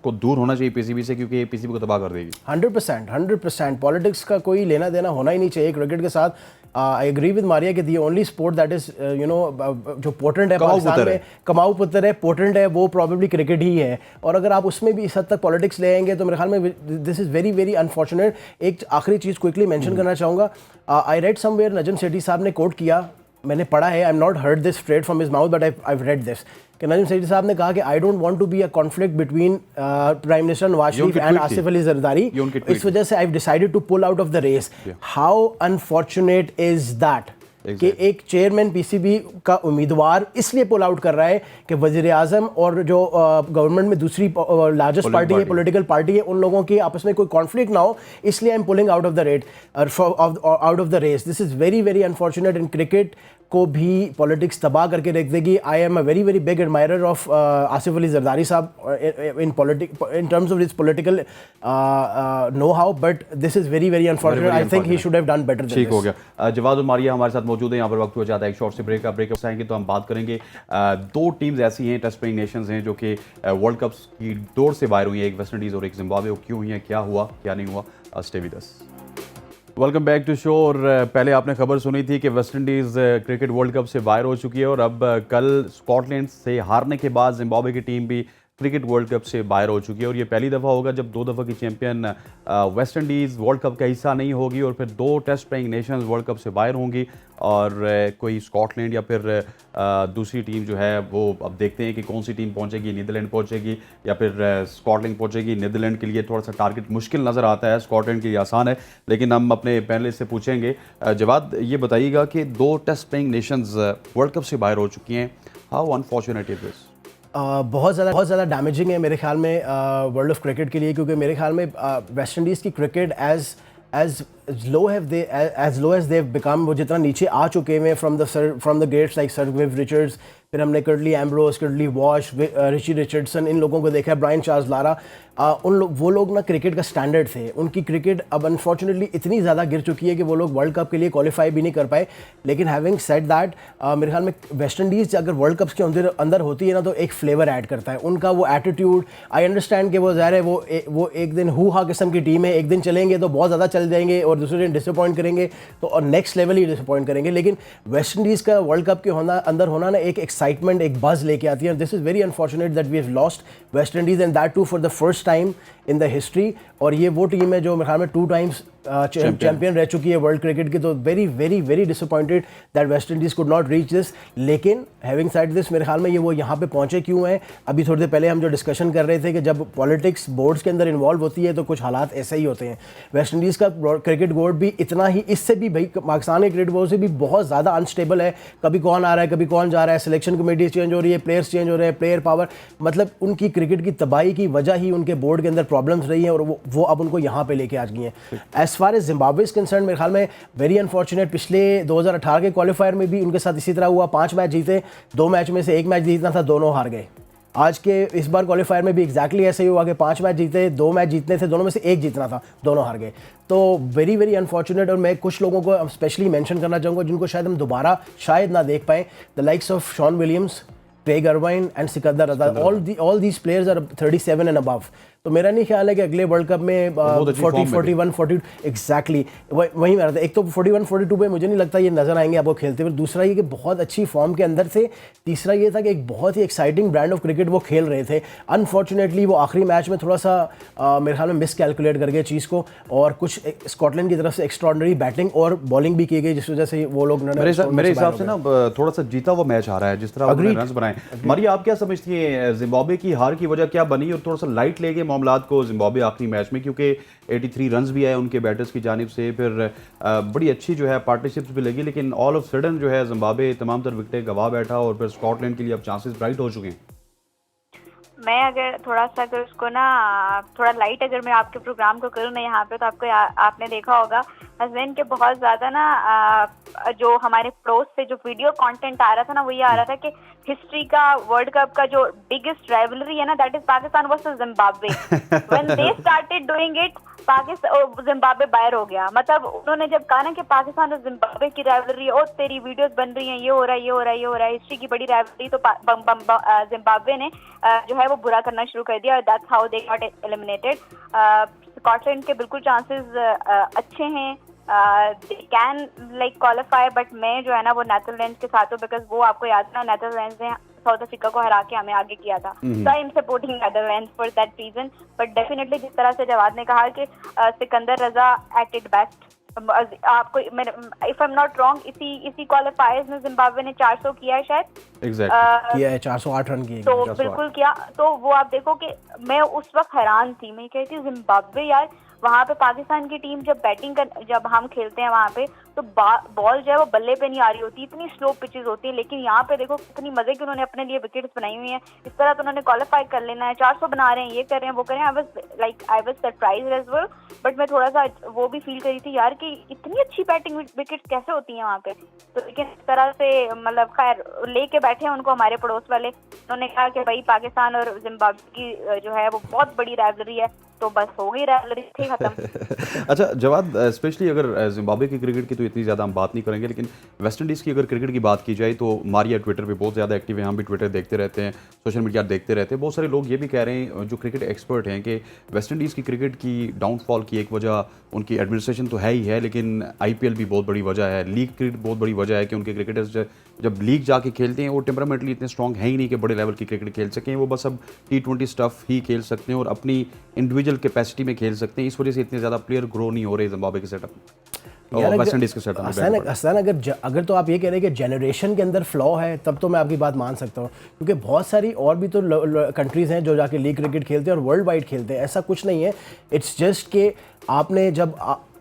को दूर होना चाहिए पीसीबी से, क्योंकि ये पीसीबी को तबाह कर देगी। 100% पॉलिटिक्स का कोई लेना देना होना ही नहीं चाहिए क्रिकेट के साथ। आई एग्री विद मारिया कि the only sport that is जो पोटेंट है पाकिस्तान में, कमाऊ पुत्र है, पोटेंट है, वो प्रॉबेबली क्रिकेट ही है। और अगर आप उसमें भी इस हद तक पॉलिटिक्स ले आएंगे तो मेरे ख्याल में this is very very unfortunate. एक आखिरी चीज़ क्विकली मेंशन करना चाहूँगा। आई रेड समवेयर नजम सेठी साहब ने कोट किया, मैंने पढ़ा है, I am not heard this straight from his mouth but I read this, कि नजम सेठी साहब ने कहा कि I don't want to be a conflict between prime minister Nawaz Sharif and Asif Ali Zardari, इस वजह से I have decided to pull out of the race. How unfortunate is that कि एक चेयरमैन पीसीबी का उम्मीदवार इसलिए पुल आउट कर रहा है कि वजीर आजम और जो गवर्नमेंट में दूसरी लार्जेस्ट पार्टी है, पॉलिटिकल पार्टी है, उन लोगों की आपस में कोई कॉन्फ्लिक्ट ना हो, इसलिए I am pulling out of the rate out of the race. This is very very unfortunate. इन क्रिकेट को भी पॉलिटिक्स तबाह करके रख देगी। I am a very very big admirer of Asif Ali Zardari साहब in terms of his political know how, but this is very very unfortunate. I think he should have done better. ठीक हो गया। जवाद और मारिया हमारे साथ मौजूद है। यहाँ पर वक्त हो जाता है एक शॉर्ट से ब्रेक आएंगे तो हम बात करेंगे। दो टीम्स ऐसी हैं, टेस्ट प्लेइंग नेशंस हैं, जो कि वर्ल्ड कप की दौड़ से बाहर हुई है, एक वेस्ट इंडीज़ और एक जिम्बाब्वे। वो क्यों हुई है, क्या हुआ क्या नहीं हुआ, stay with us. Welcome back to show. और पहले आपने खबर सुनी थी कि West Indies cricket World Cup से बाहर हो चुकी है, और अब कल स्कॉटलैंड से हारने के बाद जिम्बाब्वे की टीम भी क्रिकेट वर्ल्ड कप से बाहर हो चुकी है। और ये पहली दफ़ा होगा जब 2 दफ़ा की champion West Indies World Cup का हिस्सा नहीं होगी, और फिर 2 Test playing nations World Cup से बाहर होंगी, और कोई स्कॉटलैंड या फिर दूसरी टीम जो है वो अब देखते हैं कि कौन सी टीम पहुंचेगी। नीदरलैंड पहुंचेगी या फिर स्कॉटलैंड पहुंचेगी। नीदरलैंड के लिए थोड़ा सा टारगेट मुश्किल नज़र आता है, स्कॉटलैंड के लिए आसान है। लेकिन हम अपने पैनलिस्ट से पूछेंगे। जवाद, ये बताइएगा कि 2 Test playing nations World Cup से बाहर हो चुकी हैं, हाउ अनफॉर्चुनेट इट इज़? बहुत ज़्यादा डैमेजिंग है मेरे ख्याल में वर्ल्ड ऑफ क्रिकेट के लिए, क्योंकि मेरे ख्याल में वेस्ट इंडीज़ की cricket as low as they become, वो जितना नीचे आ चुके हैं from the greats like sir Viv Richards, फिर हमने Curtly Ambrose, Curtly Walsh, Richie Richardson, इन लोगों को देखा, ब्रायन चार्ल्स लारा, वो लोग ना क्रिकेट का स्टैंडर्ड थे। उनकी क्रिकेट अब अनफॉर्चुनेटली इतनी ज़्यादा गिर चुकी है कि वो लोग वर्ल्ड कप के लिए क्वालिफाई भी नहीं कर पाए। लेकिन हैविंग सेड दैट, मेरे ख्याल में वेस्ट इंडीज़ अगर वर्ल्ड कप्स के अंदर होती है ना, तो एक फ्लेवर ऐड करता है उनका वो एटीट्यूड। आई अंडरस्टैंड कि वो ज़ाहिर है वो एक दिन हु-हा किस्म की टीम है, एक दिन चलेंगे तो बहुत ज़्यादा चल जाएंगे और दूसरे दिन डिसअपॉइंट करेंगे तो और नेक्स्ट लेवल ही डिसअपॉइंट करेंगे। लेकिन वेस्ट इंडीज़ का वर्ल्ड कप के अंदर होना ना एक एक्साइटमेंट, एक बज़ लेके आती है। This is very unfortunate that we have lost West Indies and that too for the first time in the history. और ये वो टीम है जो मेरे ख्याल में 2 टाइम्स चैंपियन रह चुकी है वर्ल्ड क्रिकेट की। तो very very very disappointed that West Indies could not reach this. लेकिन हैविंग साइड दिस, मेरे ख्याल में ये वो यहाँ पे पहुँचे क्यों हैं। अभी थोड़ी देर पहले हम जो डिस्कशन कर रहे थे कि जब पॉलिटिक्स बोर्ड्स के अंदर इन्वॉल्व होती है तो कुछ हालात ऐसे ही होते हैं। वेस्ट इंडीज़ का क्रिकेट बोर्ड भी इतना ही, इससे भी भाई पाकिस्तान के क्रिकेट बोर्ड से भी बहुत ज़्यादा अनस्टेबल है। कभी कौन आ रहा है, कभी कौन जा रहा है, सिलेक्शन कमेटी चेंज हो रही है, प्लेयर्स चेंज हो रहे हैं, प्लेयर पावर, मतलब उनकी क्रिकेट की तबाही की वजह ही उनके बोर्ड के अंदर प्रॉब्लम्स रही हैं और वो अब उनको यहाँ पे लेके आ गई हैं। As far as Zimbabwe is concerned, मेरे ख्याल में वेरी अनफॉर्चुनेट। पिछले 2018 के क्वालिफायर में भी उनके साथ इसी तरह हुआ, 5 मैच जीते, 2 मैच में से 1 मैच जीतना था, दोनों हार गए। आज के इस बार क्वालिफायर में भी एग्जैक्टली ऐसे ही हुआ कि 5 मैच जीते, 2 मैच जीतने थे, दोनों में से 1 जीतना था, दोनों हार गए। तो वेरी वेरी अनफॉर्चुनेट। और मैं कुछ लोगों को स्पेशली मेंशन करना चाहूँगा जिनको शायद हम दोबारा शायद ना देख पाएँ, the likes of Sean Williams, Craig Ervine and Sikandar Raza. All these players are 37 and above. तो मेरा नहीं ख्याल है कि अगले वर्ल्ड कप में 40, 41, 42 एग्जैक्टली वहीं में रहता है। एक तो 41, 42 पे मुझे नहीं लगता ये नजर आएंगे आपको खेलते हुए। दूसरा ये कि बहुत अच्छी फॉर्म के अंदर थे। तीसरा ये था कि एक बहुत ही एक्साइटिंग ब्रांड ऑफ क्रिकेट वो खेल रहे थे। अनफॉर्चुनेटली वो आखिरी मैच में थोड़ा सा मेरे ख्याल में मिस कैलकुलेट कर गए चीज़ को, और कुछ स्कॉटलैंड की तरफ से एक्स्ट्रॉर्डनरी बैटिंग और बॉलिंग भी की गई, जिस वजह से वो लोग मेरे हिसाब से ना थोड़ा सा जीता हुआ मैच आ रहा है जिस तरह उन्होंने रन्स बनाए। मारिया, आप क्या समझती हैं जिम्बाब्वे की हार की वजह क्या बनी, और थोड़ा सा लाइट ले गए मामलात को जिम्बाब्वे आखिरी मैच में, क्योंकि 83 रन्स भी आए उनके बैटर्स की जानिब से, फिर बड़ी अच्छी जो है पार्टनरशिप्स भी लगी, लेकिन ऑल ऑफ सडन जो है जिम्बाब्वे तमाम तर विकेटें गवा बैठा, और फिर स्कॉटलैंड के लिए अब चांसेस ब्राइट हो चुके हैं। मैं अगर थोड़ा सा अगर उसको ना थोड़ा लाइट अगर मैं आपके प्रोग्राम को करूँ ना यहाँ पे, तो आपको आपने देखा होगा हस्बैंड के बहुत ज्यादा ना जो हमारे प्रोस से जो वीडियो कंटेंट आ रहा था ना, वो ये आ रहा था कि हिस्ट्री का वर्ल्ड कप का जो बिगेस्ट राइवलरी है ना, that is Pakistan versus Zimbabwe. When they started doing it, Pakistan Zimbabwe बाहर हो गया। मतलब उन्होंने जब कहा ना कि पाकिस्तान और जिम्बाब्वे की राइवलरी है और तेरी वीडियोस बन रही हैं, ये हो रहा है, ये हो रहा है, ये हो रहा है, हिस्ट्री की बड़ी राइवलरी, तो जिम्बाब्वे ने जो है वो बुरा करना शुरू कर दिया और that's how they got eliminated. Scotland के बिल्कुल चांसेस अच्छे हैं, they can like qualify, but मैं जो है ना वो नेदरलैंड्स के साथ हूँ, बिकॉज वो आपको याद है ना, नेदरलैंड्स ने साउथ अफ्रीका को हरा के हमें आगे किया था। So I am supporting Netherlands for that reason. But definitely जिस तरह से जवाद ने कहा कि Sikandar Raza at its best, आपको if I am not wrong, इसी क्वालिफायर्स में जिम्बाब्वे ने 400 किया है शायद, किया है 408 रन किए, तो बिल्कुल किया। तो वो आप देखो कि मैं उस वक्त हैरान थी, मैं कहती हूँ जिम्बाब्वे यार, वहाँ पे पाकिस्तान की टीम जब बैटिंग कर, जब हम खेलते हैं वहाँ पे, तो बॉल जो है वो बल्ले पे नहीं आ रही होती, इतनी स्लो पिचेस होती हैं, लेकिन यहाँ पे देखो कितनी मजे की उन्होंने अपने लिए विकेट्स बनाई हुई हैं। इस तरह तो उन्होंने क्वालिफाई कर लेना है, 400 बना रहे हैं, ये कर रहे हैं, वो कर रहे हैं। I was surprised as well, but मैं थोड़ा सा वो भी फील करी थी यार कि इतनी अच्छी बैटिंग विकेट्स कैसे होती हैं वहाँ पे। तो लेकिन इस तरह से मतलब खैर लेके बैठे हैं उनको हमारे पड़ोस वाले, उन्होंने कहा कि भाई पाकिस्तान और जिम्बाब्वे की जो है वो बहुत बड़ी राइवलरी है, तो बस हो गई राइवलरी, थी खत्म। अच्छा जवाद, स्पेशली अगर जिम्बाब्वे की क्रिकेट की तो इतनी ज़्यादा हम बात नहीं करेंगे, लेकिन वेस्ट इंडीज़ की अगर क्रिकेट की बात की जाए तो मारिया ट्विटर पे बहुत ज़्यादा एक्टिव है, हम भी ट्विटर देखते रहते हैं, सोशल मीडिया देखते रहते हैं। बहुत सारे लोग ये भी कह रहे हैं जो क्रिकेट एक्सपर्ट हैं कि वेस्ट इंडीज़ की क्रिकेट की डाउनफॉल की एक वजह उनकी एडमिनिस्ट्रेशन तो है ही है, लेकिन IPL भी बहुत बड़ी वजह है, लीग क्रिकेट बहुत बड़ी वजह है कि उनके क्रिकेटर्स जब लीग जाके खेलते हैं वो टेम्परामेंटली इतने स्ट्रॉन्ग हैं ही नहीं कि बड़े लेवल की क्रिकेट खेल सकें, वो बस अब T20 स्टफ ही खेल सकते हैं और अपनी इंडिविजुअल कैपेसिटी में खेल सकते हैं। इस वजह से इतने ज़्यादा प्लेयर ग्रो नहीं हो रहे जिम्बाब्वे के सेटअप और वेस्ट इंडीज़ के सेटअप में। असन अगर तो आप ये कह रहे हैं कि जनरेशन के अंदर फ्लॉ है, तब तो मैं आपकी बात मान सकता हूँ, क्योंकि बहुत सारी और भी तो कंट्रीज़ हैं जो जाके लीग क्रिकेट खेलते हैं और वर्ल्ड वाइड खेलते हैं, ऐसा कुछ नहीं है। इट्स जस्ट कि आपने जब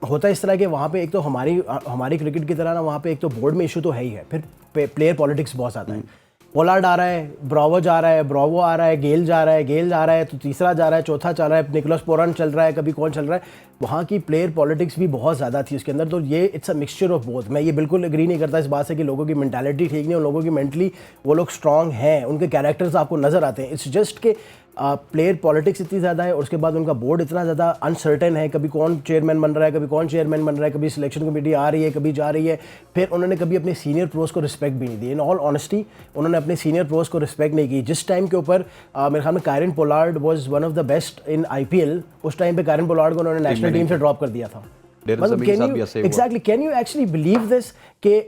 होता है इस तरह के वहाँ पे एक तो हमारी क्रिकेट की तरह ना वहाँ पे एक तो बोर्ड में इशू तो है ही है, फिर प्लेयर पॉलिटिक्स बहुत आता है। पोलार्ड आ रहा है, ब्रावो जा रहा है, ब्रावो आ रहा है, गेल जा रहा है, गेल जा रहा है तो तीसरा जा रहा है, चौथा चल रहा है, निकोलस पोरन चल रहा है, कभी कौन चल रहा है। वहाँ की प्लेयर पॉलिटिक्स भी बहुत ज़्यादा थी उसके अंदर, तो ये it's a mixture of both. मैं ये बिल्कुल एग्री नहीं करता इस बात से कि लोगों की मेंटालिटी ठीक नहीं है, उन लोगों की मेंटली वो लोग स्ट्रॉन्ग हैं, उनके कैरेक्टर्स आपको नज़र आते हैं। इट्स जस्ट के प्लेयर पॉलिटिक्स इतनी ज़्यादा है और उसके बाद उनका बोर्ड इतना ज़्यादा अनसर्टेन है, कभी कौन चेयरमैन बन रहा है, कभी कौन चेयरमैन बन रहा है, कभी सिलेक्शन कमेटी आ रही है, कभी जा रही है। फिर उन्होंने कभी अपने सीनियर प्रोस को रिस्पेक्ट भी नहीं दी। इन ऑल ऑनेस्टी उन्होंने अपने सीनियर प्रोस को रिस्पेक्ट नहीं की। जिस टाइम के ऊपर मेरे ख्याल में Kieron Pollard was one of the best in IPL, उस टाइम पे कायरन पोलार्ड को उन्होंने नेशनल टीम से ड्रॉप कर दिया था। Exactly, can you actually believe this कि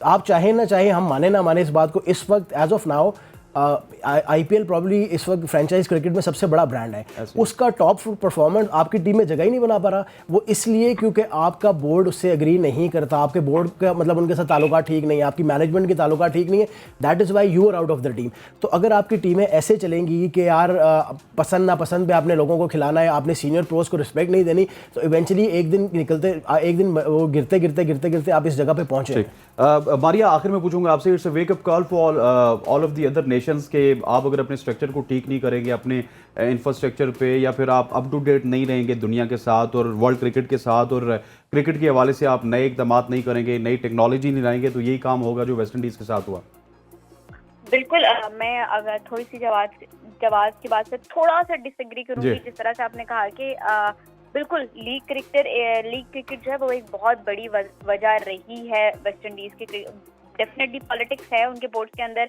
आप चाहे ना चाहे, हम माने ना माने इस बात को, इस वक्त as of now IPL probably इस वक्त फ्रेंचाइज क्रिकेट में सबसे बड़ा ब्रांड है, उसका टॉप परफॉर्मेंस आपकी टीम में जगह ही नहीं बना पा रहा। वो इसलिए क्योंकि आपका बोर्ड उससे एग्री नहीं करता, आपके बोर्ड का मतलब उनके साथ ताल्लुकात ठीक नहीं है, आपकी मैनेजमेंट के ताल्लुकात ठीक नहीं है। That is why you are out of the team. तो अगर आपकी टीमें ऐसे चलेंगी कि यार पसंद ना पसंद पे आपने लोगों को खिलाना है, आपने सीनियर प्रोस को रिस्पेक्ट नहीं देनी, तो इवेंचुअली एक दिन वो गिरते आप इस जगह पे पहुंचे। मारिया, आखिर में पूछूंगा आपसे, it's a wake up call for all of the other Nations के आप अगर अपने स्ट्रक्चर को ठीक नहीं करेंगे, अपने इंफ्रास्ट्रक्चर पे, या फिर आप अप टू डेट नहीं रहेंगे दुनिया के साथ और वर्ल्ड क्रिकेट के साथ, और क्रिकेट के हवाले से आप नए इक़दामात नहीं करेंगे, नई टेक्नोलॉजी नहीं लाएंगे, तो यही काम होगा जो वेस्ट इंडीज़ के साथ हुआ। बिल्कुल, मैं अगर थोड़ी सी जवाब की बात से थोड़ा सा डिसएग्री करूंगी। जिस तरह से आपने कहा कि बिल्कुल लीग क्रिकेट जो है वो एक बहुत बड़ी वजह रही है वेस्ट इंडीज की। डेफिनेटली पॉलिटिक्स है उनके बोर्ड के अंदर।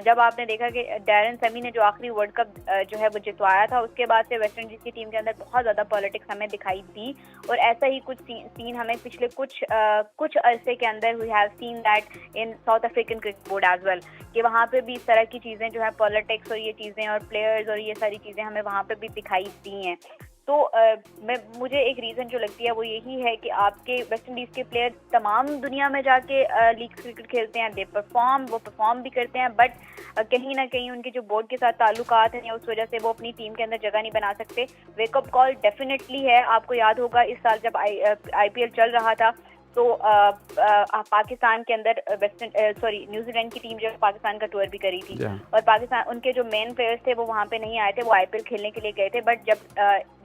जब आपने देखा कि डैरन सेमी ने जो आखिरी वर्ल्ड कप जो है वो जितवाया था, उसके बाद से वेस्ट इंडीज की टीम के अंदर बहुत ज़्यादा पॉलिटिक्स हमें दिखाई दी, और ऐसा ही कुछ सीन हमें पिछले कुछ अरसे के अंदर we have seen that in South African cricket board as well, कि वहाँ पे भी इस तरह की चीज़ें जो है पॉलिटिक्स और ये चीज़ें और प्लेयर्स और ये सारी चीज़ें हमें वहाँ पे भी दिखाई दी हैं। तो मुझे एक रीज़न जो लगती है वो यही है कि आपके वेस्ट इंडीज़ के प्लेयर तमाम दुनिया में जाके लीग क्रिकेट खेलते हैं, वो परफॉर्म भी करते हैं, बट कहीं ना कहीं उनके जो बोर्ड के साथ ताल्लुकात हैं, या उस वजह से वो अपनी टीम के अंदर जगह नहीं बना सकते। वेकअप कॉल डेफिनेटली है। आपको याद होगा इस साल जब IPL चल रहा था, तो पाकिस्तान के अंदर न्यूजीलैंड की टीम जो पाकिस्तान का टूर भी करी थी, और पाकिस्तान उनके जो मेन प्लेयर्स थे वो वहाँ पे नहीं आए थे, वो IPL खेलने के लिए गए थे। बट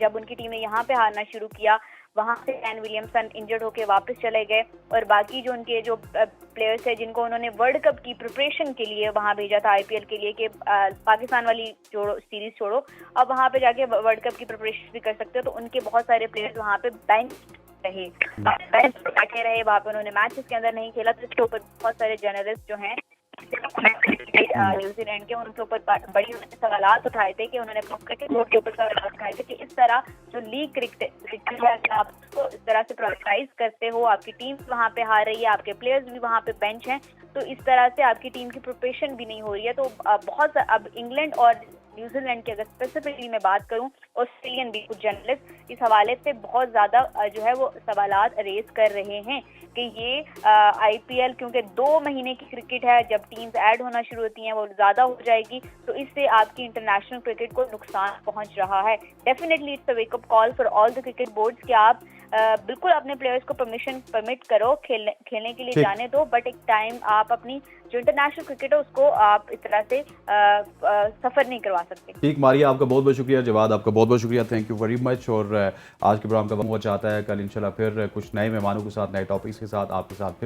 जब उनकी टीम ने यहाँ पे हारना शुरू किया, वहां से कैन विलियमसन इंजर्ड होके वापस चले गए और बाकी जो उनके जो प्लेयर्स है जिनको उन्होंने वर्ल्ड कप की प्रिपरेशन के लिए वहां भेजा था आईपीएल के लिए कि पाकिस्तान वाली सीरीज छोड़ो, अब वहां पे जाके वर्ल्ड कप की प्रिपरेशन भी कर सकते हो, तो उनके बहुत सारे प्लेयर्स वहां पे बेंच रहे, बेंच बैठे रहे, वहां पे उन्होंने मैचेस के अंदर नहीं खेला। तो इसके ऊपर बहुत सारे जर्नलिस्ट जो हैं न्यूजीलैंड के, उनके ऊपर बड़ी सवाल उठाए थे कि उन्होंने क्रिकेट बोर्ड के ऊपर सवाल उठाए थे कि इस तरह जो लीग क्रिकेट है आप उसको इस तरह से प्रायोरिटाइज करते हो, आपकी टीम वहां पे हार रही है, आपके प्लेयर्स भी वहां पे बेंच हैं, तो इस तरह से आपकी टीम की प्रिपरेशन भी नहीं हो रही है। तो बहुत अब इंग्लैंड और न्यूजीलैंड की अगर स्पेसिफिकली मैं बात करूं, ऑस्ट्रेलियन भी कुछ जर्नलिस्ट इस हवाले से बहुत ज्यादा जो है वो सवालात रेज कर रहे हैं कि ये आईपीएल क्योंकि 2 महीने की क्रिकेट है, जब टीम्स ऐड होना शुरू होती हैं वो ज्यादा हो जाएगी, तो इससे आपकी इंटरनेशनल क्रिकेट को नुकसान पहुंच रहा है। Definitely it's a wake up call for all the cricket boards कि आप बिल्कुल अपने प्लेयर्स को परमिट करो, खेलने के लिए जाने दो, बट एक टाइम आप अपनी जो इंटरनेशनल क्रिकेट है उसको आप इस तरह से सफर नहीं करवा सकते। ठीक मारिया, आपका बहुत बहुत शुक्रिया। जवाद, आपका बहुत बहुत शुक्रिया, थैंक यू वेरी मच। और आज के प्रोग्राम का वक्त हो जाता है, कल इंशाल्लाह फिर कुछ नए मेहमानों के साथ, नए टॉपिक्स के साथ आपके साथ फिर